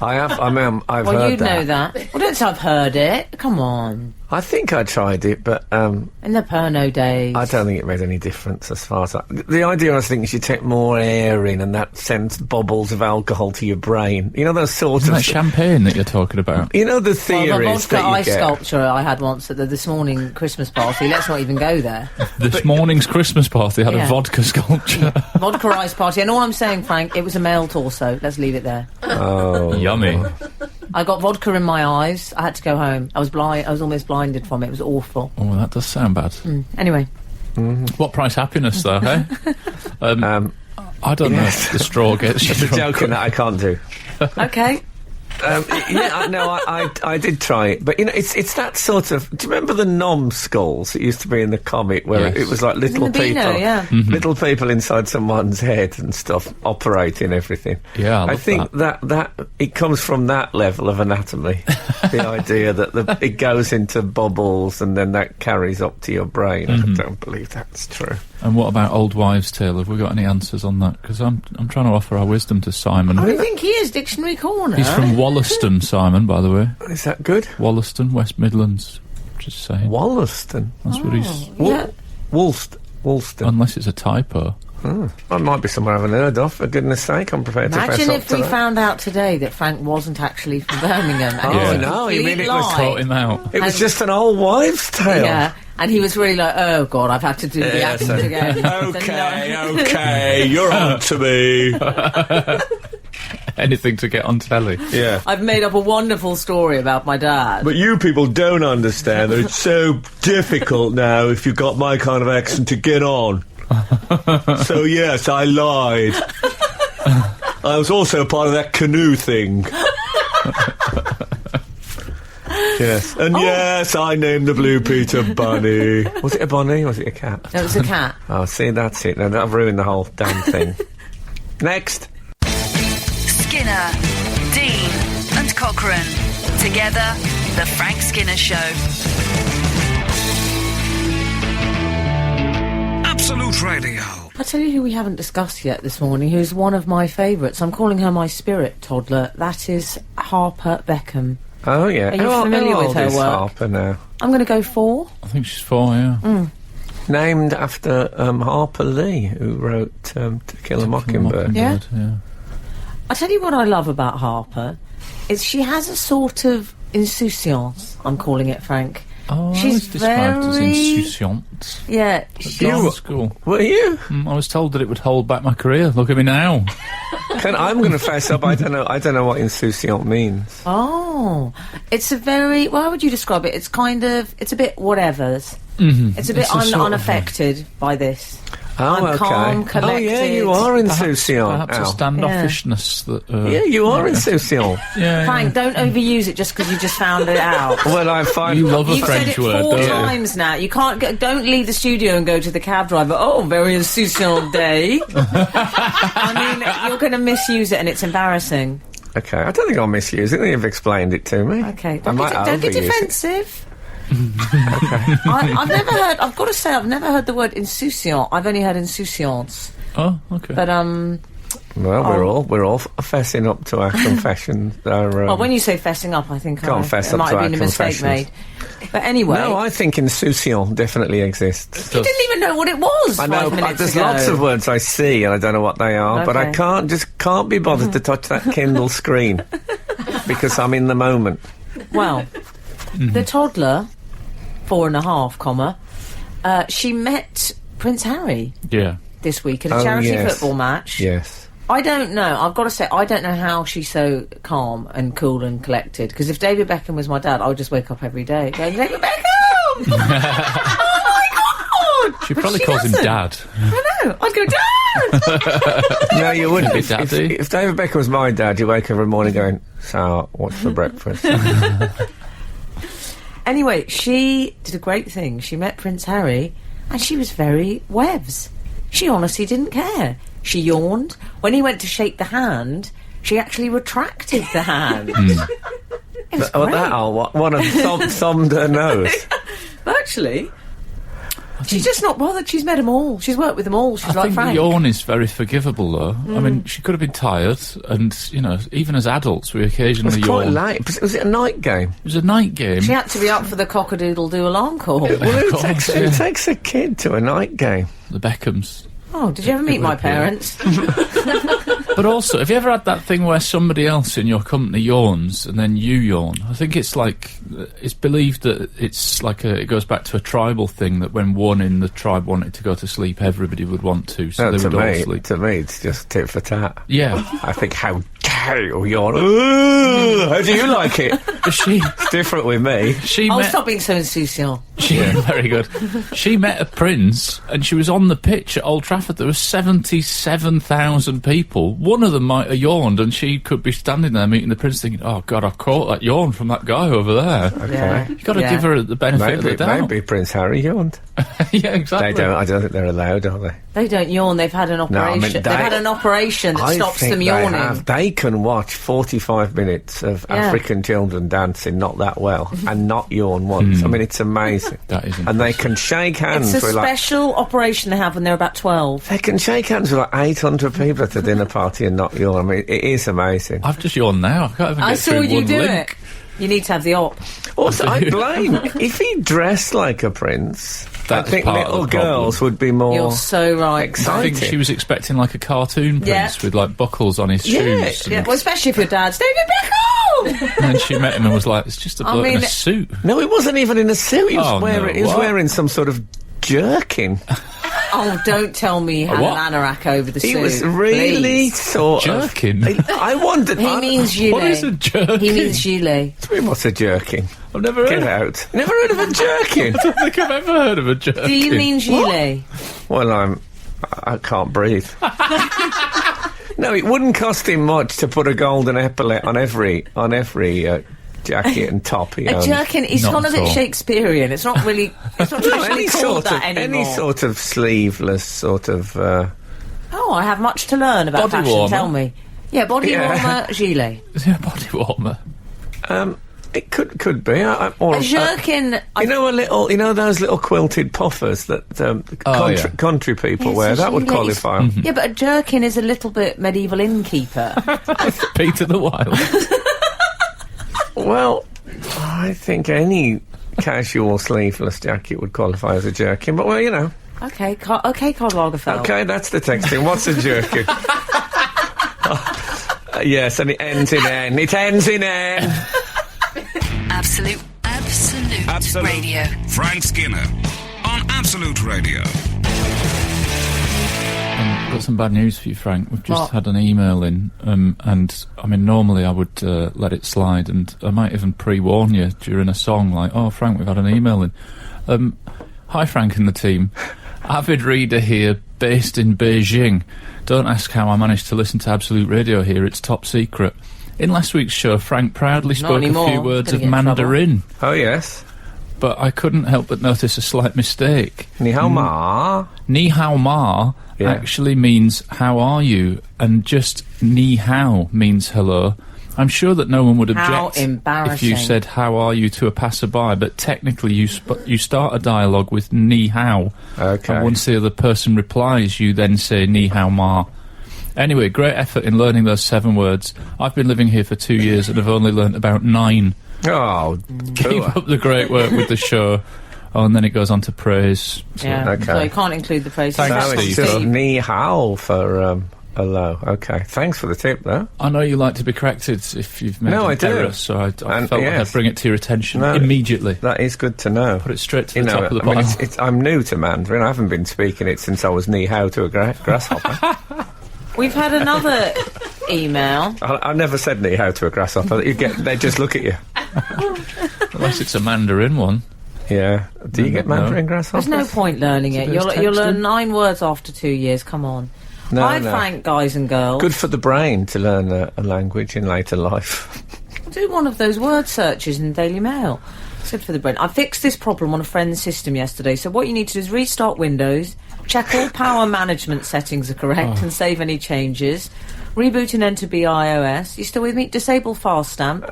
I've Well, heard you know that. Well, don't say I've heard it. Come on. I think I tried it, but In the Pernod days. I don't think it made any difference as far as the idea. I was thinking is you take more air in, and that sends bubbles of alcohol to your brain. You know those sort Isn't of that champagne that you're talking about? You know the Well, theories the vodka that you ice get. sculpture I had once at the This Morning Christmas party. Let's not even go there. This morning's Christmas party had Yeah. a vodka sculpture. Vodka ice party. And all I'm saying, Frank, it was a male torso. Let's leave it there. Oh, Yummy. I got vodka in my eyes. I had to go home. I was blind. I was almost blinded from it. It was awful. Oh, that does sound bad. Anyway. What price happiness, though, eh? I don't know if the straw gets you it's a drunk. joke that I can't do. Okay. I did try it, but you know, it's that sort of. Do you remember the numbskulls that used to be in the comic, where Yes. it was like little In the people, Beano, yeah. little people inside someone's head and stuff, operating everything. Yeah, I love think that it comes from that level of anatomy. The idea that it goes into bubbles and then that carries up to your brain. I don't believe that's true. And what about Old Wives' Tale? Have we got any answers on that? Because I'm trying to offer our wisdom to Simon. What do you think he is? Dictionary Corner? He's from Wollaston, Simon, by the way. Is that good? Wollaston, West Midlands. Just saying. Wollaston, That's what he's... Yeah. Woolston. Unless it's a typo. That might be somewhere I haven't heard of. For goodness sake, I'm prepared to fess Imagine up if to we that. found out today that Frank wasn't actually from Birmingham. And Oh, it was a no, you complete mean it was lie. Caught him out. It was just an old wives' tale. Yeah, and he was really like, oh, God, I've had to do the Yes, accent again. Okay, you're on to me. Anything to get on telly. Yeah. I've made up a wonderful story about my dad. But you people don't understand that it's so difficult now, if you've got my kind of accent, to get on. So, yes, I lied. I was also part of that canoe thing. Yes. And yes, I named the Blue Peter Bunny. Was it a bunny or was it a cat? No, it was a cat. Oh, see, that's it. No, I've ruined the whole damn thing. Next. Skinner, Dean, and Cochrane. Together, The Frank Skinner Show. Absolute Radio. I'll tell you who we haven't discussed yet this morning, who's one of my favourites. I'm calling her my spirit toddler. That is Harper Beckham. Oh, yeah. Are you familiar with her How old is work? Harper now? I'm going to go 4. I think she's 4, yeah. Named after Harper Lee, who wrote To Kill a Mockingbird. Yeah? yeah. I'll tell you what I love about Harper, is she has a sort of insouciance, I'm calling it, Frank. Oh, I She's was described as very- insouciant. Yeah, At school. Were you? I was told that it would hold back my career. Look at me now. I'm going to fess up. I don't know what insouciant means. Oh, it's a very. Why would you describe it? It's kind of. It's a bit whatever's. It's a bit It's a sort of unaffected by this. Oh, I'm okay. calm, collected. Oh, yeah, you are insouciant. Perhaps a Al. standoffishness that... Yeah, you are insouciant. yeah. Frank, don't overuse it just because you just found it out. Well, I find... You love a You've said French it word, 4 don't you? times now. You can't. Don't leave the studio and go to the cab driver. Oh, very insouciant day. I mean, you're going to misuse it, and it's embarrassing. Okay, I don't think I'll misuse it. You've explained it to me. Okay, I might don't get overuse it. defensive. I've never heard. I've got to say, I've never heard the word insouciant. I've only heard insouciance. Oh, okay. But Well, we're all fessing up to our confessions. well, when you say fessing up, I think Can't fess it up might to have our been a mistake made. confessions. But anyway, No, I think insouciant definitely exists. you didn't even know what it was. I know, 5 minutes there's ago. lots of words I see and I don't know what they are, but I Okay. can't be bothered to touch that Kindle screen because I'm in the moment. Well, the toddler, 4.5, comma, she met Prince Harry yeah. this week at a Oh, charity yes. football match. Yes. I don't know. I've got to say, I don't know how she's so calm and cool and collected. Because if David Beckham was my dad, I would just wake up every day going, David Beckham! Oh my God! She But probably calls him doesn't. Dad. I know. I'd go, Dad! No, you wouldn't. Be If daddy. David Beckham was my dad, you wake up every morning going, so, what's for breakfast? Anyway, she did a great thing. She met Prince Harry, and she was very webs. She honestly didn't care. She yawned. When he went to shake the hand, she actually retracted the hand. It was Oh, great. that one of thumbed her nose. Actually, She's just not bothered. She's met them all. She's worked with them all. She's I like think Frank. yawn is very forgivable, though. I mean, she could have been tired, and, you know, even as adults, we occasionally It was quite yawn. late. Was it a night game? It was a night game. She had to be up for the cock-a-doodle-doo alarm call. Well, who course, takes a kid to a night game? The Beckhams. Oh, did you ever meet my parents? But also, have you ever had that thing where somebody else in your company yawns and then you yawn? I think it's like, it's believed that it's like it goes back to a tribal thing, that when one in the tribe wanted to go to sleep, everybody would want to, so No, they would all to sleep. me, it's just tit for tat. Yeah. I think, how dare you yawn? Ooh, how do you like it? It's different with me. Oh, stop being so insouciant. Very good. She met a prince, and she was on the pitch at Old Trafford. There were 77,000 people. One of them might have yawned, and she could be standing there meeting the prince thinking, oh, God, I caught that yawn from that guy over there. Yeah. You've got to give her the benefit of the doubt. Maybe Prince Harry yawned. Yeah, exactly. I don't think they're allowed, are they? They don't yawn. They've had an operation. They've had an operation that stops them yawning. They can watch 45 minutes of African children dancing not that well and not yawn once. I mean, it's amazing. That is And they can shake hands It's a with special operation they have when they're about 12. They can shake hands with like 800 people at a dinner party and not yawn. I mean, it is amazing. I've just yawned now. I can't even I get saw through you one do link. it. You need to have the op. Also, I blame if he dressed like a prince. That's I think part of little the problem. girls would be more. You're so right. I excited. think she was expecting like a cartoon prince with like buckles on his shoes. Yeah, well, especially if your dad's David Beckham! And then she met him and was like, it's just a bloke in a suit. No, he wasn't even in a suit. He was Oh, wearing. no, He was what? wearing some sort of jerkin. Oh, don't tell me he had what? an anorak over the suit. He was really please. sort Jerkin? of. I wondered. He means gilet. What is a jerkin? He means gilet. What's a jerkin? I've never Get heard of out. Never heard of a jerkin. I don't think I've ever heard of a jerkin. Do you mean gilet? Well, I can't breathe. No, it wouldn't cost him much to put a golden epaulette on every jacket and top he A owned. jerkin is Not gone a at bit all. Shakespearean. It's not really. It's not traditionally called that anymore. any sort of sleeveless sort of. Oh, I have much to learn about Body fashion. warmer. Tell me. Yeah, body Yeah. warmer, gilet. Yeah, body warmer. It could be. Or, A jerkin. you know those little quilted puffers that yeah. country people Yes, wear. a That would gilet qualify 'em. Yeah, but a jerkin is a little bit medieval innkeeper. Peter the Wild. Well, I think any casual sleeveless jacket would qualify as a jerkin. But well, you know. Okay, Karl Lagerfeld. Okay, that's the texting. What's a jerkin? Yes, and it ends in N. It ends in N. Absolute Radio. Frank Skinner on Absolute Radio. Got some bad news for you, Frank. We've just What? had an email in, and I mean, normally I would let it slide, and I might even pre-warn you during a song, like, "Oh, Frank, we've had an email in." Hi, Frank and the team. Avid reader here, based in Beijing. Don't ask how I managed to listen to Absolute Radio here. It's top secret. In last week's show, Frank proudly spoke anymore. a few words Gonna of get in trouble. Mandarin, Oh yes. but I couldn't help but notice a slight mistake. Ni hao ma. Ni hao ma Yeah. actually means how are you, and just ni hao means hello. I'm sure that no one would How object if embarrassing. you said how are you to a passerby, but technically you start a dialogue with ni hao, Okay. and once the other person replies, you then say ni hao ma. Anyway, great effort in learning those 7 words. I've been living here for 2 years and have only learnt about 9. Oh, Keep up the great work with the show. Oh, and then it goes on to praise. Yeah, Okay. so you can't include the praise. Thanks, no, That's Steve. it's from just ni hao for hello. Okay, thanks for the tip, though. I know you like to be corrected if you've made No, an I do. error, so I And felt like yes. I'd bring it to your attention No. immediately. That is good to know. Put it straight to You the know, top of the I mean, pile. I'm new to Mandarin. I haven't been speaking it since I was ni hao to a grasshopper. We've had another email. I never said ni hao to a grasshopper. They just look at you. Unless it's a Mandarin one. Yeah. Do you get No. Mandarin grasshoppers? There's no point learning It's it. a bit of You'll learn texting. 9 words after 2 years. Come on. No, Hi, no. Frank, guys and girls. Good for the brain to learn a language in later life. Do one of those word searches in Daily Mail. It's good for the brain. I fixed this problem on a friend's system yesterday. So what you need to do is restart Windows, Check all power management settings are correct and save any changes. Reboot and enter BIOS. You still with me? Disable fast stamp.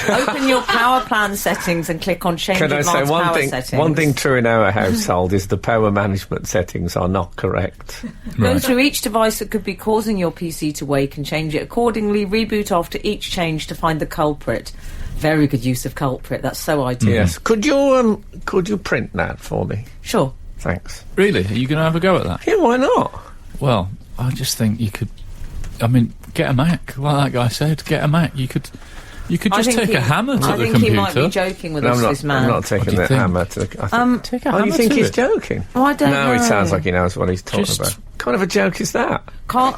Open your power plan settings and click on change Can I advanced say power settings. one thing true in our household is the power management settings are not correct. Go through each device that could be causing your PC to wake and change it accordingly. Reboot after each change to find the culprit. Very good use of culprit. That's so ideal. Yes. Could you print that for me? Sure. Thanks. Really? Are you going to have a go at that? Yeah, why not? Well, I just think you could. I mean, get a Mac. Like that guy said, get a Mac. You could just take a hammer to the computer. I think he might be joking with us, this man. I'm not taking the hammer to the... Take a hammer you think to he's it. joking? Oh, I don't know. No, he sounds like he knows what he's talking Just- about. What kind of a joke is that? Can't...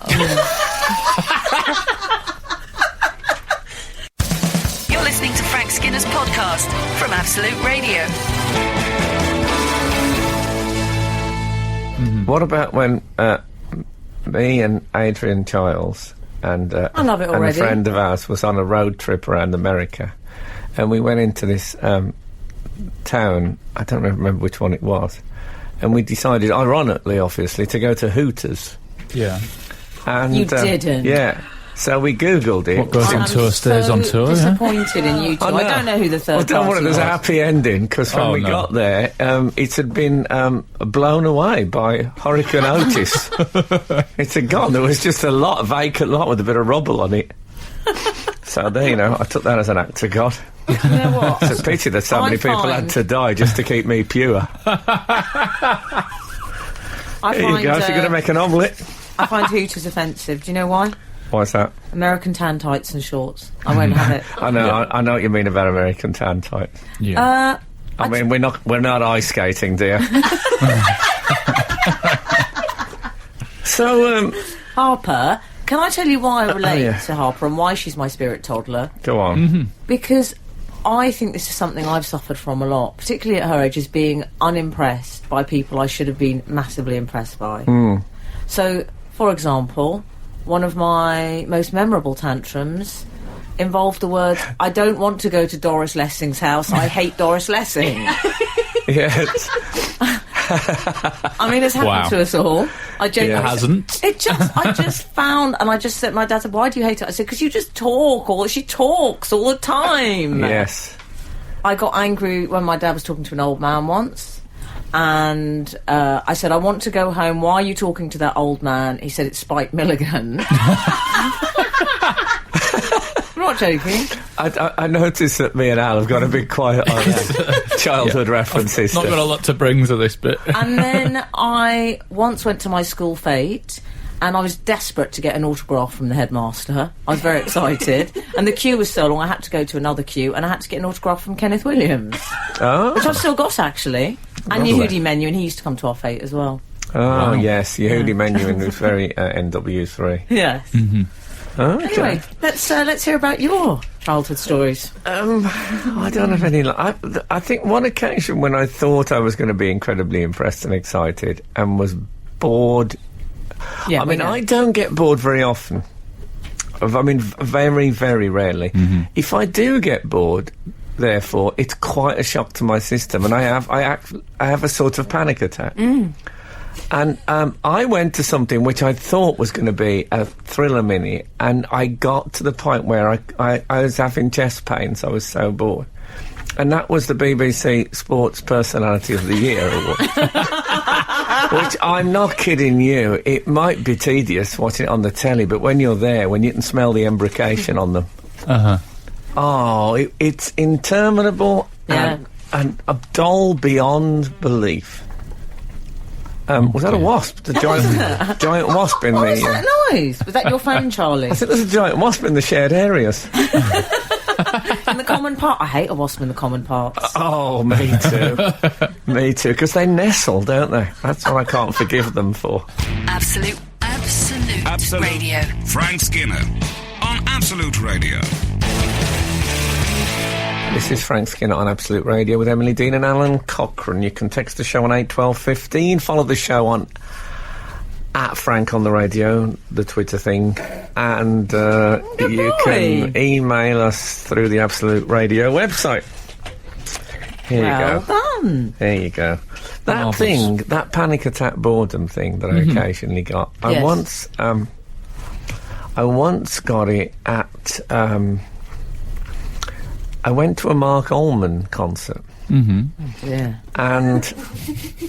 You're listening to Frank Skinner's podcast from Absolute Radio. What about when me and Adrian Childs and I love it and a already. friend of ours was on a road trip around America, and we went into this town, I don't remember which one it was, and we decided, ironically, obviously, to go to Hooters. Yeah. And, You didn't? Yeah. So we Googled it. What goes I'm on tour stays on tour, yeah? disappointed in you two. I don't know who the third I don't want it as a happy ending, because when we got there, it had been blown away by Hurricane Otis. It had gone. There was just a vacant lot with a bit of rubble on it. So there, you know, I took that as an act of God. You know what? It's a pity that so many people had to die just to keep me pure. There you go, so you're going to make an omelette. I find Hooters offensive. Do you know why? Why's that? American tan tights and shorts. I won't have it. I know, I know what you mean about American tan tights. Yeah. I mean, we're not ice skating, dear. So, Harper, can I tell you why I relate yeah. to Harper and why she's my spirit toddler? go on. Because I think this is something I've suffered from a lot, particularly at her age, is being unimpressed by people I should have been massively impressed by. So, for example, one of my most memorable tantrums involved the words, I don't want to go to Doris Lessing's house, I hate Doris Lessing. Yes. I mean, it's happened to us all. It hasn't. I just found, and I just said, my dad said, why do you hate her? I said, because you just she talks all the time. Yes. I got angry when my dad was talking to an old man once. And I said, I want to go home. Why are you talking to that old man? He said, it's Spike Milligan. I'm not joking. I noticed that me and Al have got a bit quiet on childhood references. Not got a lot to bring to this bit. And then I once went to my school fete, and I was desperate to get an autograph from the headmaster. I was very excited. And the queue was so long, I had to go to another queue, and I had to get an autograph from Kenneth Williams. Oh. Which I've still got, actually. And Yehudi Menuhin, he used to come to our fete as well. Oh, yes, Yehudi Menuhin was very NW3. Yes. Okay. Anyway, let's hear about your childhood stories. I don't have any... I think one occasion when I thought I was going to be incredibly impressed and excited and was bored... Yeah, I mean, I don't get bored very often. I mean, very, very rarely. If I do get bored, therefore, it's quite a shock to my system, and I have a sort of panic attack. And I went to something which I thought was going to be a thriller mini, and I got to the point where I was having chest pains. I was so bored. And that was the BBC Sports Personality of the Year award. Which, I'm not kidding you, it might be tedious watching it on the telly, but when you're there, when you can smell the embrocation on them... Oh, it's interminable and dull beyond belief. Was that a wasp? The giant wasp in What was that noise? Was that your phone, Charlie? I think there's a giant wasp in the shared areas. In the common part? I hate a wasp in the common parts. Oh, me too. Me too, because they nestle, don't they? That's what I can't forgive them for. Absolute Radio. Frank Skinner on Absolute Radio. This is Frank Skinner on Absolute Radio with Emily Dean and Alan Cochrane. You can text the show on 81215. Follow the show on @Frank on the radio, the Twitter thing, and you can email us through the Absolute Radio website. Here you go. Well fun. There you go. That Marvellous. thing, that panic attack boredom thing that I occasionally got. Yes. I once got it at. I went to a Mark Ullman concert. Yeah. And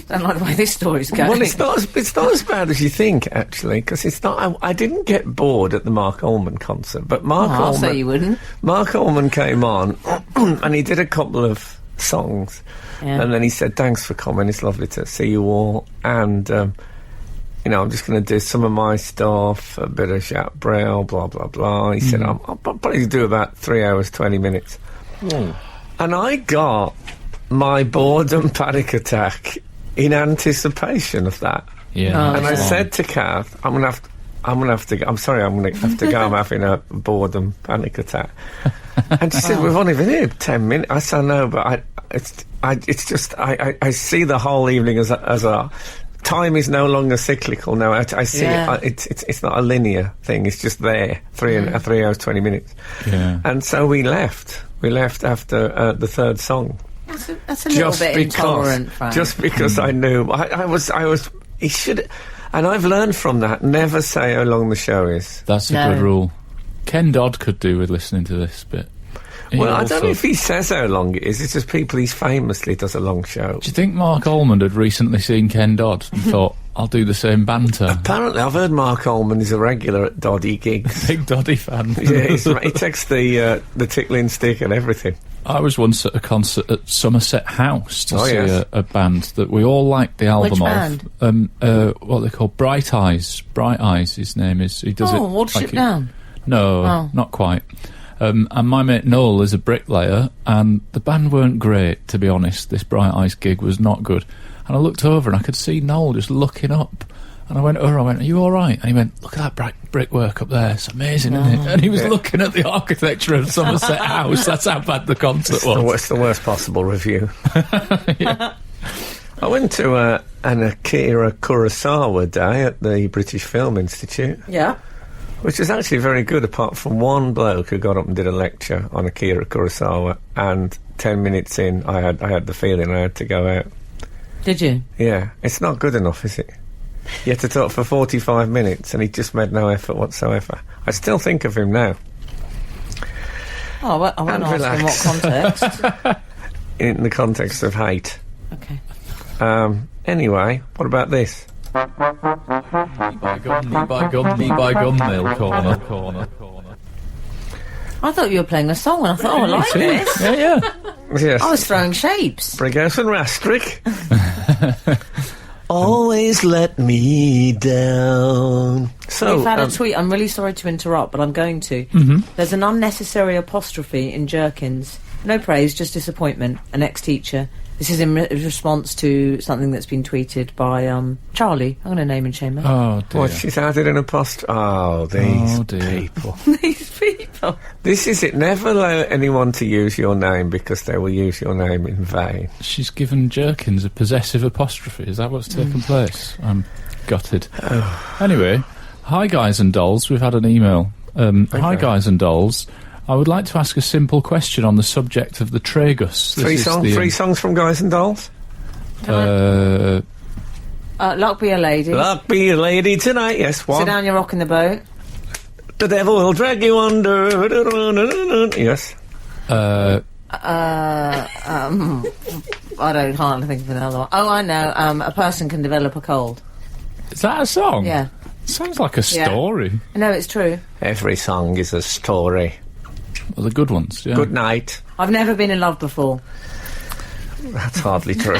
Don't like the way this story's going. well, it's not as bad as you think, actually, because it's not. I didn't get bored at the Mark Ullman concert, but I'll say you wouldn't. Mark Ullman came on, and he did a couple of songs, Yeah. and then he said, "Thanks for coming. It's lovely to see you all." And I'm just going to do some of my stuff, a bit of Jacques Brel, blah blah blah. He said, "I'll probably do about 3 hours 20 minutes," and I got my boredom panic attack in anticipation of that. Yeah. And I Yeah. said to Kath, I'm gonna have to go. I'm sorry, I'm gonna have to go. I'm having a boredom panic attack. And she said, "We've only been here 10 minutes." I said, "No, but it's just I see the whole evening as a time is no longer cyclical now. I see it's not a linear thing. It's just there, 3 hours 20 minutes." Yeah. And so we left. We left after the third song. That's a little bit intolerant, Frank. Just because I knew I was he should, and I've learned from that, never say how long the show is. That's a No. good rule. Ken Dodd could do with listening to this bit. Well, I don't know if he says how long it is. It's just he famously does a long show. Do you think Mark Ullman had recently seen Ken Dodd and thought, I'll do the same banter? Apparently, I've heard Mark Ullman is a regular at Doddy gigs. Big Doddy fan. Yeah, he takes the tickling stick and everything. I was once at a concert at Somerset House to see yes. a band that we all liked the album Which of. band? What they call Bright Eyes. Bright Eyes, his name is. He does it. Watership Down. No, Oh. not quite. And my mate Noel is a bricklayer, and the band weren't great, to be honest. This Bright Eyes gig was not good. And I looked over and I could see Noel just looking up. And I went over, are you all right? And he went, look at that brickwork up there. It's amazing, isn't it? And he was looking at the architecture of Somerset House. That's how bad the concert was. It's the worst possible review. I went to an Akira Kurosawa day at the British Film Institute, Yeah. which is actually very good, apart from one bloke who got up and did a lecture on Akira Kurosawa, and 10 minutes in, I had the feeling I had to go out. Did you? Yeah, it's not good enough, is it? You had to talk for 45 minutes, and he just made no effort whatsoever. I still think of him now. Oh, I won't And ask in relax. what context. In the context of hate. Okay. Anyway, what about this? Knee by gum, nail corner. I thought you were playing a song, and I thought, I like this. Yeah. Yes. I was throwing shapes. Brighouse and Rastrick. Always let me down. So, We've had a tweet. I'm really sorry to interrupt, but I'm going to. There's an unnecessary apostrophe in Jerkins. No praise, just disappointment. An ex-teacher. This is in response to something that's been tweeted by Charlie. I'm going to name and shame her. Oh, dear. what, she's added an apostrophe. Oh, these people. These people. This is it. Never allow anyone to use your name, because they will use your name in vain. She's given Jerkins a possessive apostrophe. Is that what's taken place? I'm gutted. Anyway, hi guys and dolls. We've had an email. Hi guys and dolls. I would like to ask a simple question on the subject of the tragus. Three songs from Guys and Dolls. Luck be a lady. Luck be a lady tonight. Yes, Sit one. down, you're rocking the boat. The devil will drag you under. Yes. I can't think of another one. Oh, I know. A person can develop a cold. Is that a song? Yeah. Sounds like a story. No, it's true. Every song is a story. Well, the good ones, yeah. Good night. I've never been in love before. That's hardly true.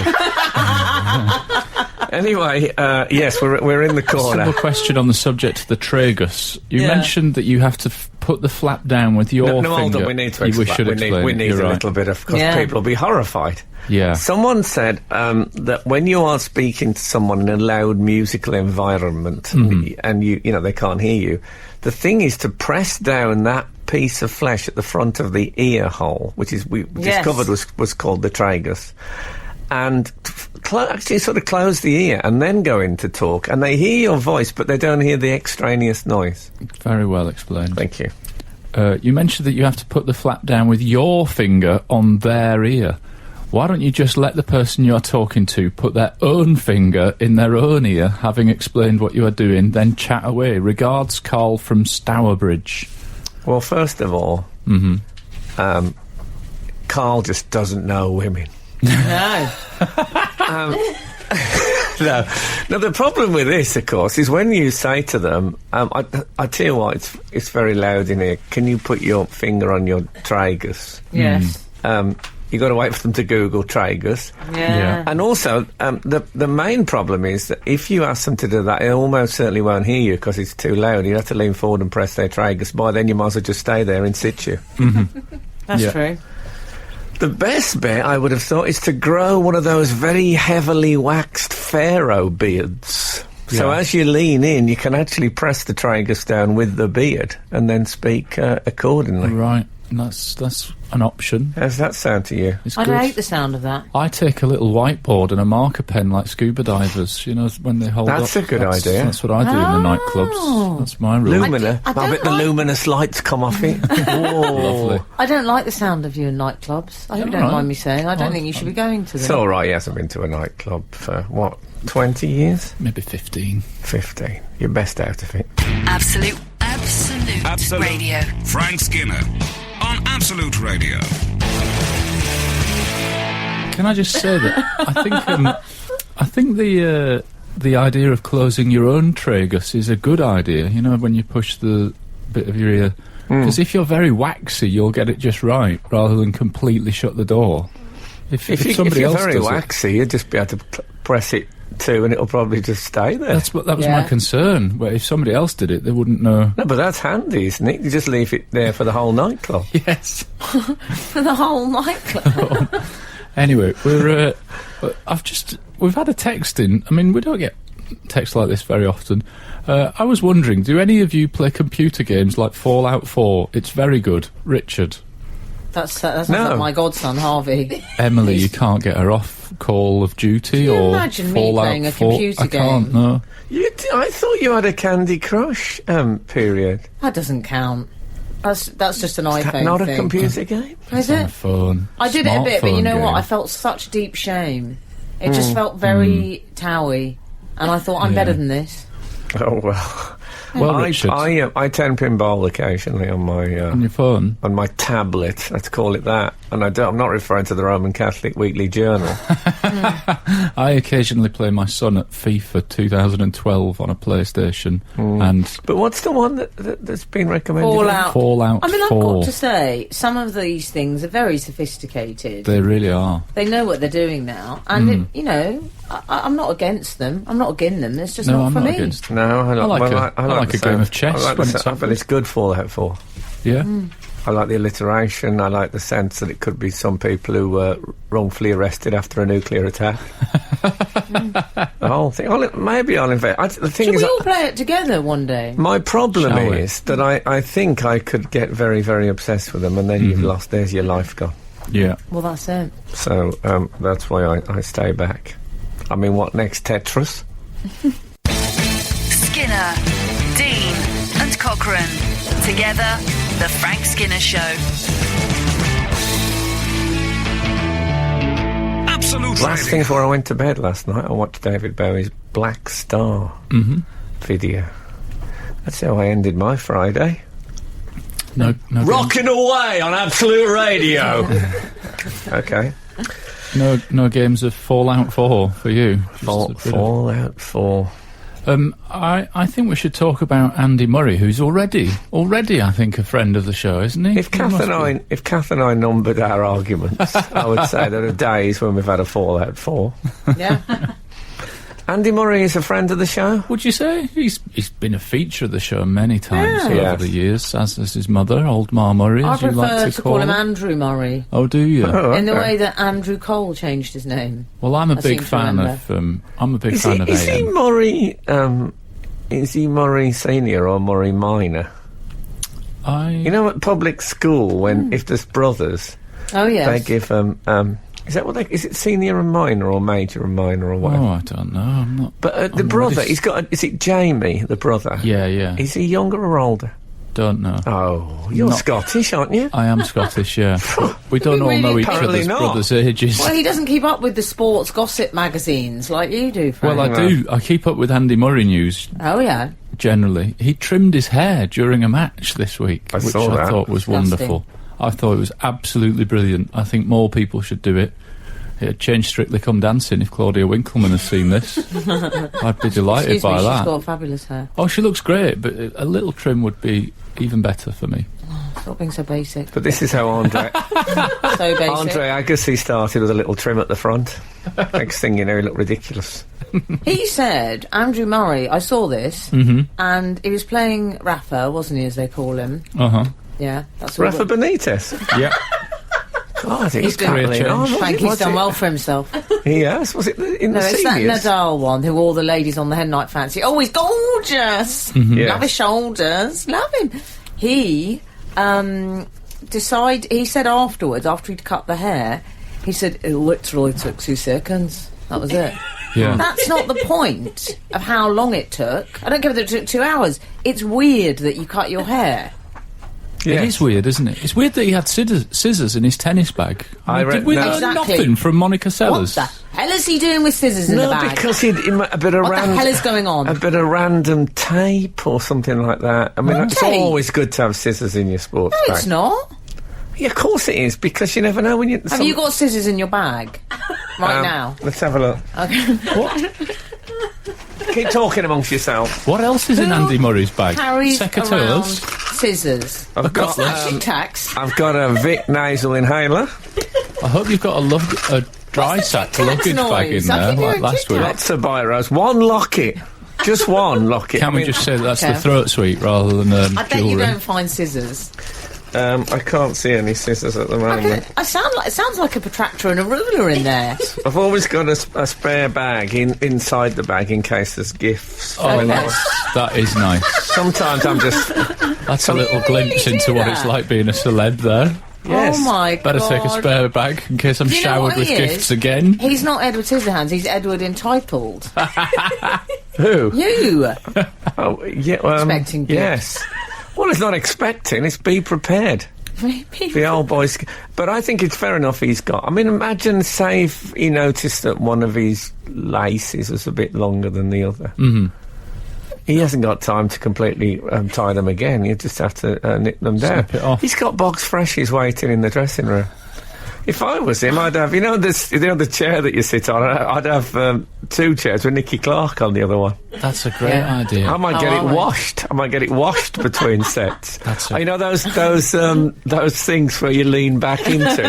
Anyway, yes, we're in the corner. Simple question on the subject of the tragus. You Yeah. mentioned that you have to put the flap down with your No, hold finger. on, we need to We explain. should explain. We need You're a right. little bit of, because Yeah. people will be horrified. Yeah. Someone said that when you are speaking to someone in a loud musical environment and you know they can't hear you, the thing is to press down that piece of flesh at the front of the ear hole, which is we Yes. discovered was called the tragus, and actually sort of close the ear and then go into talk, and they hear your voice but they don't hear the extraneous noise. Very well explained. Thank you. You mentioned that you have to put the flap down with your finger on their ear. why don't you just let the person you're talking to put their own finger in their own ear, having explained what you are doing, then chat away? Regards, Carl from Stourbridge. Well, first of all, Carl just doesn't know women. No. No. Now, the problem with this, of course, is when you say to them, I tell you what, it's very loud in here. Can you put your finger on your tragus? Yes. You've got to wait for them to Google tragus. Yeah. And also, the main problem is that if you ask them to do that, they almost certainly won't hear you because it's too loud. You have to lean forward and press their tragus. By then, you might as well just stay there in situ. That's true. The best bit, I would have thought, is to grow one of those very heavily waxed pharaoh beards. So as you lean in, you can actually press the tragus down with the beard and then speak accordingly. Right. That's an option. How does that sound to you? It's I good. hate the sound of that. I take a little whiteboard and a marker pen like scuba divers, you know, when they hold That's up. a good idea. That's what I do in the nightclubs. That's my rule. Lumina. I I don't bet the like- luminous lights come off it. Whoa. Lovely. I don't like the sound of you in nightclubs. I hope you don't Alright. mind me saying. I don't think you should be going to them. It's all right, he hasn't been to a nightclub for, 20 years? Maybe 15. 15. You're best out of it. Absolute Radio. Frank Skinner on Absolute Radio. Can I just say that I think the idea of closing your own tragus is a good idea. You know, when you push the bit of your ear, because if you're very waxy, you'll get it just right, rather than completely shut the door. If somebody you're else very does waxy, you'll just be able to press it too, and it'll probably just stay there. that was Yeah. my concern. Where if somebody else did it, they wouldn't know. No, but that's handy, isn't it? You just leave it there for the whole nightclub. Yes. For the whole nightclub. Anyway, we've had a text in. I mean, we don't get texts like this very often. I was wondering, do any of you play computer games like Fallout 4? It's very good. Richard. That's No. like my godson, Harvey. Emily, you can't get her off Call of Duty you or imagine me Fallout playing a 4. computer I can't, game? no. I thought you had a Candy Crush period. That doesn't count. That's just an iPhone Not thing. a computer game? Is On a it? phone. I did it a bit, but you Smartphone know what? game. I felt such deep shame. It just felt very towy, and I thought I'm Yeah. better than this. Oh, well. Well, Richard, I turn pinball occasionally on my on your phone. on my tablet. Let's call it that. And I'm not referring to the Roman Catholic Weekly Journal. I occasionally play my son at FIFA 2012 on a PlayStation, and But what's the one that's been recommended? Fallout. I mean, I've 4. got to say, some of these things are very sophisticated. They really are. They know what they're doing now, and you know, I'm not against them. I'm not against them. It's just No, not I'm for not me. against. No, I like a game of chess when it's but it's good Fallout 4. Yeah. I like the alliteration. I like the sense that it could be some people who were wrongfully arrested after a nuclear attack. The whole thing. Maybe I'll invest. The thing Should is, we all play it together one day? my problem Shall we? is that I think I could get very, very obsessed with them, and then you've lost. There's your life gone. Yeah. Well, that's it. So that's why I stay back. I mean, what next? Tetris? Skinner, Dean, and Cochrane. Together, The Frank Skinner Show. Absolute Last thing Radio. before I went to bed last night, I watched David Bowie's Black Star video. That's how I ended my Friday. No. Rocking away on Absolute Radio. Okay. No games of Fallout 4 for you. Just a bit of- Fallout 4. I think we should talk about Andy Murray, who's already, I think, a friend of the show, isn't he? If Kath and I numbered our arguments, I would say there are days when we've had a Fallout 4. Yeah. Andy Murray is a friend of the show. Would you say? He's been a feature of the show many times over Yes. the years, as is his mother, old Ma Murray, I as you prefer like to call him her. Andrew Murray, Oh, do you? Oh, in the okay. way that Andrew Cole changed his name. Well, I'm a I big seem to fan remember. of. I'm a big Is fan of he AM. Murray? Is he Murray Senior or Murray Minor? You know, at public school, when if there's brothers, Oh yes. they give is that what they? Is it senior and minor or major and minor or whatever? Oh, I don't know. I'm not. But the I'm brother, really- he's got. Is it Jamie, the brother? Yeah. Is he younger or older? don't know. Oh, you're Scottish, aren't you? I am Scottish, yeah. We don't all know each Apparently other's not. brothers' ages. Well, he doesn't keep up with the sports gossip magazines like you do, Frank. Well, I do. I keep up with Andy Murray news, Oh, yeah. generally. He trimmed his hair during a match this week, I which saw I that. thought was Disgusting. wonderful. I thought it was absolutely brilliant. I think more people should do it. It'd change Strictly Come Dancing if Claudia Winkleman has seen this. I'd be delighted Excuse me, by she's that. got fabulous hair. Oh, she looks great, but a little trim would be even better for me. Stop being so basic. But this is how Andre So basic. Andre Agassi started with a little trim at the front. Next thing you know, he looked ridiculous. He said, Andrew Murray, I saw this, and he was playing Rafa, wasn't he, as they call him? Uh-huh. Yeah, that's all. Rafa Benitez. Yeah. God, he's He's doing battling career on. change. Frank, Was he's done it? well for himself. He has. Was it in No, the it's that seniors? Nadal one who all the ladies on the hen night fancy. Oh, he's gorgeous! Yes. Love his shoulders. Love him. He he said afterwards, after he'd cut the hair, he said it literally took 2 seconds. That was it. Yeah. That's not the point of how long it took. I don't care whether it took 2 hours. It's weird that you cut your hair. Yes. It is weird, isn't it? It's weird that he had scissors in his tennis bag. Did we no. learn Exactly. nothing from Monica Sellers? What the hell is he doing with scissors in the No, bag? because he a bit of What the random. hell is going on? A bit of random tape or something like that. I mean, it's Tape? always good to have scissors in your sports No, bag. it's not. Yeah, of course it is, because you never know when you... Have you got scissors in your bag right now? Let's have a look. Okay. Keep talking amongst yourself. What else is in Andy Murray's bag? Carries around Secateurs. scissors. I've got, Slashing tax. I've got a Vic nasal inhaler. I hope you've got a dry sack Tic-tac luggage bag in noise? I there, think you're like a last week. tic-tac. Lots of biros. One locket. Just one locket. Can I we mean, just say that that's the Okay. throat sweet rather than I bet you jewellery? don't find scissors. I can't see any scissors at the moment. It sounds like a protractor and a ruler in there. I've always got a spare bag inside the bag in case there's gifts. Oh, Okay. that is nice. Sometimes I'm just... That's a little glimpse do into what it's that? like being a celeb there. Yes. Oh my Better god. take a spare bag in case I'm Do you know showered what with he gifts is? again. He's not Edward Scissorhands, he's Edward Entitled. Who? You! Oh, yeah. Expecting gifts. Yes. Well, it's not expecting, it's be prepared. The old boys. But I think it's fair enough he's got. I mean, imagine, say, if he noticed that one of his laces was a bit longer than the other. Mm-hmm. He hasn't got time to completely tie them again. You just have to knit them down. Snip it off. He's got box freshies waiting in the dressing room. If I was him, I'd have, the chair that you sit on, I'd have 2 chairs with Nicky Clark on the other one. That's a great Yeah. idea. I might get Oh, it right. washed. I might get it washed between sets. That's You know those things where you lean back into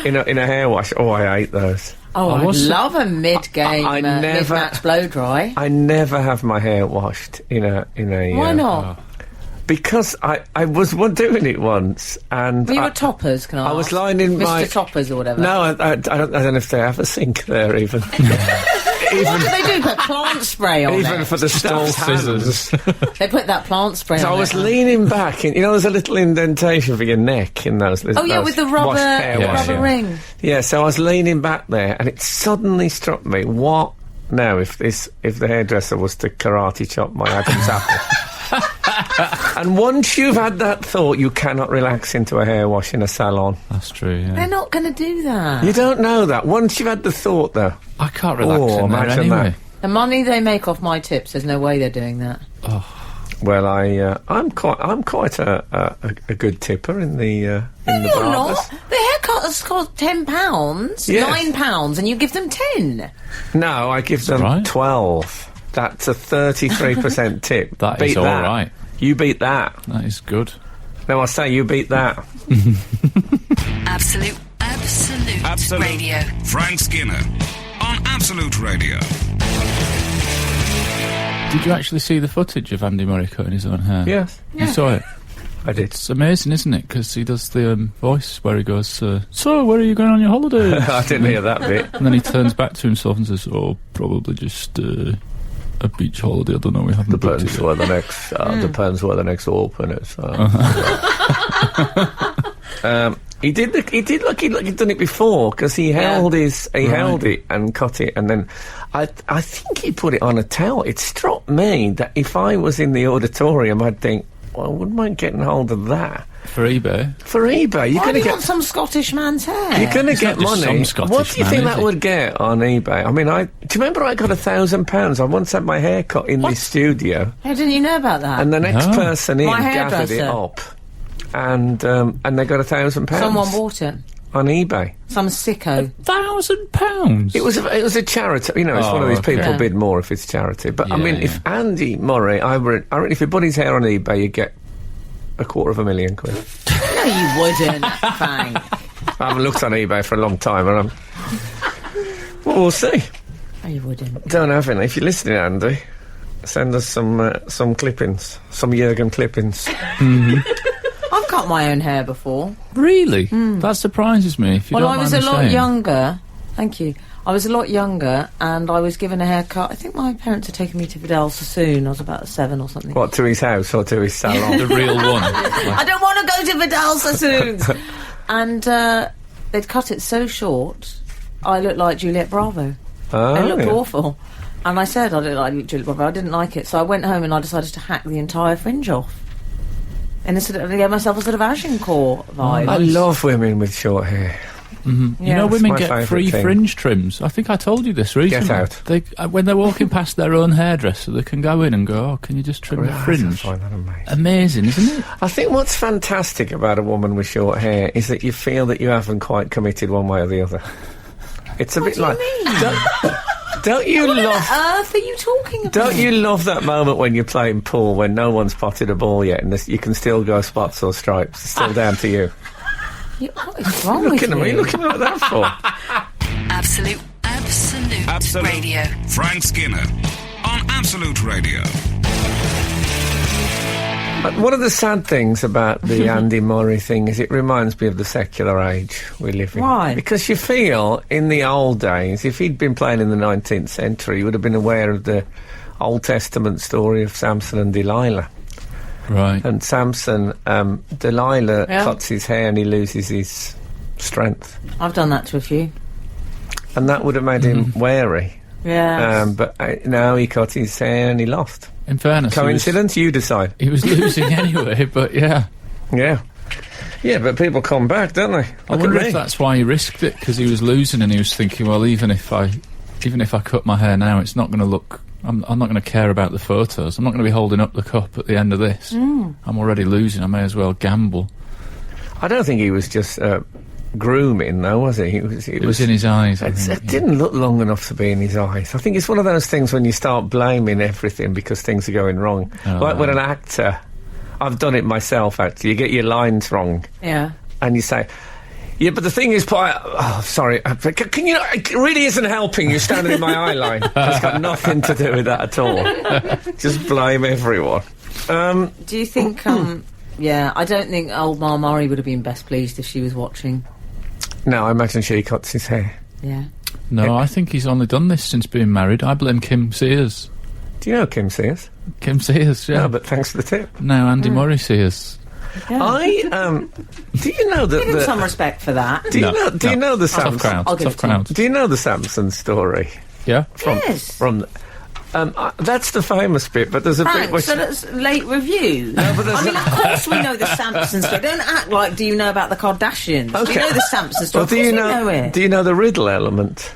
in a hair wash. Oh, I hate those. Oh, I I was- love a mid-game, I never- mid-match blow-dry. I never have my hair washed in a. Why not? Because I was doing it once, and Were you at Toppers, can I I was ask? lying in Mr. my- Toppers or whatever. No, I don't know if they have a sink there even. What do they do? Put plant spray on Even it? for the staff's scissors. hands. They put that plant spray So on I was it. leaning back, and there's a little indentation for your neck in those. Oh, yeah, those with the wash hair Yeah, wash. rubber ring. Yeah, so I was leaning back there, and it suddenly struck me: what now if the hairdresser was to karate chop my Adam's apple? And once you've had that thought, you cannot relax into a hair wash in a salon. That's true, yeah. They're not going to do that. You don't know that. Once you've had the thought, though. I can't relax Oh, in there imagine anyway. that. The money they make off my tips, there's no way they're doing that. Well, I'm quite a good tipper in the You're barbers. not. The haircut has cost £10, Yes. £9, and you give them 10. No, I give them right. 12. That's a 33% tip. That beat is all that. right. You beat that. That is good. No, I say you beat that. Absolute Radio. Frank Skinner on Absolute Radio. Did you actually see the footage of Andy Murray cutting his own hair? Yes, You saw it? I did. It's amazing, isn't it? Because he does the voice where he goes, so, where are you going on your holiday? I didn't hear that bit. And then he turns back to himself and says, oh, probably just a beach holiday. I don't know, we haven't booked it Depends yet. where the next. Depends where the next open is. He did look like he'd done it before because he held held it and cut it, and then I think he put it on a towel. It struck me that if I was in the auditorium, I'd think, Well, I wouldn't mind getting hold of that. For eBay? For eBay, you're Why going do to you get... want some Scottish man's hair? You're going to get not just money. some Scottish What do you man, think is that it? would get on eBay? I mean, do you remember I got £1,000? I once had my hair cut in this studio, How didn't you know about that? and the next No. person in My gathered it hairdresser. up, and they got £1,000 Someone bought it. on eBay. Some sicko. £1,000? It was a charity. You know, it's Oh, one of these okay. people Yeah. bid more if it's charity. But I Yeah, mean, yeah. if Andy Murray, I reckon if you put his hair on eBay, you get £250,000 quid. No, you wouldn't, Frank. I haven't looked on eBay for a long time, and well, we'll see. No, you wouldn't. Don't have any. If you're listening, Andy, send us some clippings, some Jurgen clippings. I've cut my own hair before. Really? That surprises me, if you Well, don't I was mind a me lot saying. younger. Thank you. I was a lot younger, and I was given a haircut. I think my parents had taken me to Vidal Sassoon. I was about 7 or something. What, to his house or to his salon? The real one. I don't want to go to Vidal Sassoon's. And they'd cut it so short, I looked like Juliette Bravo. Oh, It looked yeah. awful. And I said I looked like Juliette Bravo. I didn't like it, so I went home and I decided to hack the entire fringe off. And I gave myself a sort of Agincourt vibe. I love women with short hair. You Yeah. know, women my get favourite free thing. fringe trims. I think I told you this recently. out. They, when they're walking past their own hairdresser, they can go in and go, "Oh, can you just trim the I fringe?" find that amazing. Amazing, isn't it? I think what's fantastic about a woman with short hair is that you feel that you haven't quite committed one way or the other. It's a bit like... Don't you What love... on earth are you talking about? Don't you love that moment when you're playing pool when no one's potted a ball yet and you can still go spots or stripes? It's still down to you. What is wrong with Looking at me, you? looking at that for. Absolute Radio. Frank Skinner on Absolute Radio. But one of the sad things about the Andy Murray thing is it reminds me of the secular age we live in. Why? Because you feel, in the old days, if he'd been playing in the 19th century, he would have been aware of the Old Testament story of Samson and Delilah. Right. And Samson, Delilah Yeah. cuts his hair and he loses his strength. I've done that to a few. And that would have made him wary. Yeah. But now he cut his hair and he lost. In fairness, Coincidence? You decide. He was losing anyway, but yeah. Yeah. Yeah, but people come back, don't they? I wonder if that's why he risked it, because he was losing and he was thinking, well, even if I cut my hair now, it's not going to look... I'm not going to care about the photos. I'm not going to be holding up the cup at the end of this. I'm already losing. I may as well gamble. I don't think he was just grooming, though, was he? It was in his eyes, I It think. didn't look long enough to be in his eyes. I think it's one of those things when you start blaming everything because things are going wrong. Oh, like when right. an actor... I've done it myself, actually. You get your lines wrong. Yeah. And you say... Yeah, but the thing is, sorry, can you? It really isn't helping. You're standing in my eye line. It's got nothing to do with that at all. Just blame everyone. Do you think, yeah, I don't think old Ma Murray would have been best pleased if she was watching. No, I imagine she cuts his hair. Yeah. No, I think he's only done this since being married. I blame Kim Sears. Do you know Kim Sears? Kim Sears, yeah. No, but thanks for the tip. Now Andy Murray Sears. Yeah. Do you know that? Give him some respect for that. Do you know the Tough Samson? crowd. I'll give Tough it to you. crowd. Do you know the Samson story? Yeah. Yes. That's the famous bit, but there's a bit Frank, where so that's late review. but there's I mean, of course we know the Samson story. Don't act like, do you know about the Kardashians? Okay. We know the Samson story. Well, Of course we know it. Do you know the riddle element?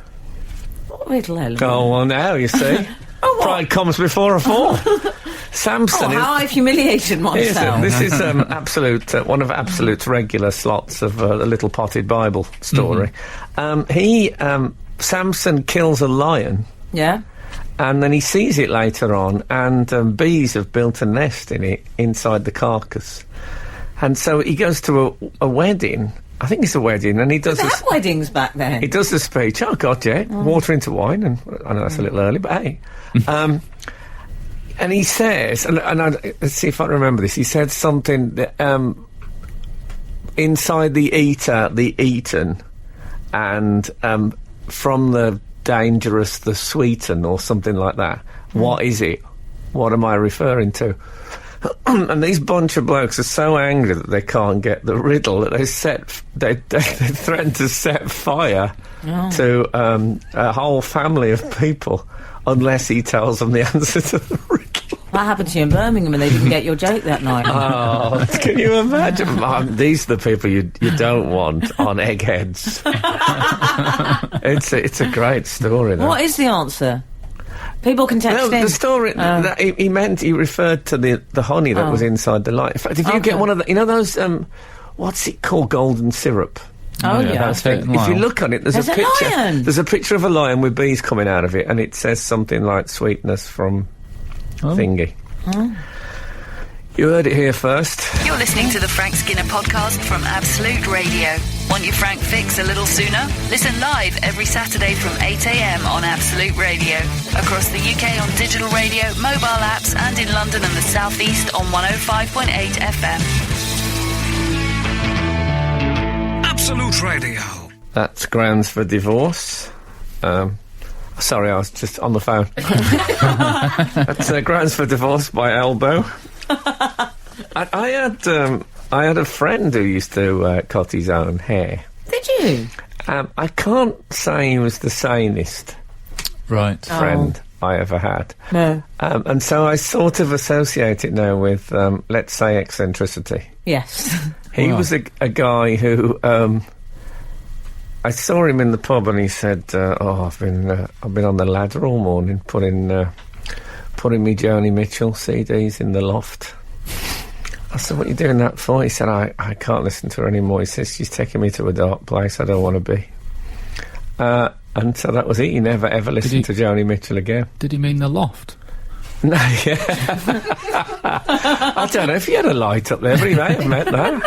What riddle element? Oh, well, now you see. Oh, what? Pride comes before a fall. Samson Oh, is... how I've humiliated myself. This is absolute one of Absolute's regular slots of the Little Potted Bible story. Samson kills a lion, Yeah. and then he sees it later on, and bees have built a nest in it inside the carcass, and so he goes to a wedding. I think it's a wedding, and he does They this. had weddings back then. He does the speech. Oh God, yeah, water into wine, and I know that's a little early, but hey. And he says, let's see if I remember this. He said something that inside the eater, the eaten, and from the dangerous, the sweeten, or something like that. What is it? What am I referring to? And these bunch of blokes are so angry that they can't get the riddle that they threaten to set fire to a whole family of people unless he tells them the answer to the riddle. That happened to you in Birmingham and they didn't get your joke that night. Oh, can you imagine? These are the people you don't want on Eggheads. It's a great story, though. What is the answer? People can text in. The story that he referred to the honey that was inside the light. In fact, if you get one of the, those what's it called, golden syrup. Oh yeah. If you look on it, there's a picture. Lion. There's a picture of a lion with bees coming out of it, and it says something like "sweetness from thingy." Oh. You heard it here first. You're listening to the Frank Skinner podcast from Absolute Radio. Want your Frank fix a little sooner? Listen live every Saturday from 8 a.m. on Absolute Radio. Across the UK on digital radio, mobile apps, and in London and the South East on 105.8 FM. Absolute Radio. That's grounds for divorce. Sorry, I was just on the phone. That's grounds for divorce by Elbow. I had a friend who used to cut his own hair. Did you? I can't say he was the sanest friend I ever had. No. And so I sort of associate it now with, let's say, eccentricity. Yes. He was a guy who I saw him in the pub and he said, I've been on the ladder all morning putting me Joni Mitchell CDs in the loft. I said, what are you doing that for? He said, I can't listen to her anymore. He says, she's taking me to a dark place I don't want to be. And so that was it. He never ever listened to Joni Mitchell again. Did he mean the loft? No, yeah. I don't know if he had a light up there, but he may have meant that.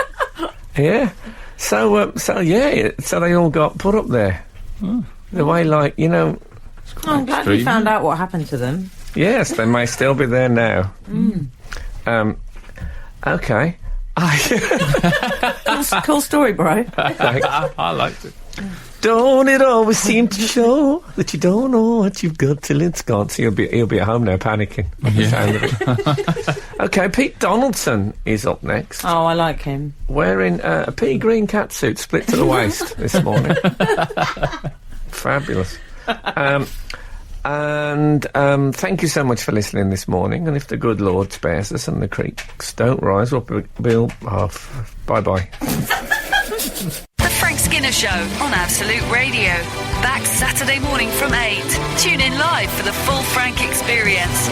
Yeah. So they all got put up there. Oh. The way, like, I'm glad you found out what happened to them. Yes, they may still be there now. Okay. Cool story, bro. I liked it. Don't it always seem to show that you don't know what you've got till it's gone? So he'll be at home now panicking at the sound of it. Okay, Pete Donaldson is up next. Oh, I like him. Wearing a pea green catsuit split to the waist this morning. Fabulous. And thank you so much for listening this morning. And if the good Lord spares us and the creeks don't rise, we'll bye-bye. The Frank Skinner Show on Absolute Radio. Back Saturday morning from 8. Tune in live for the full Frank experience.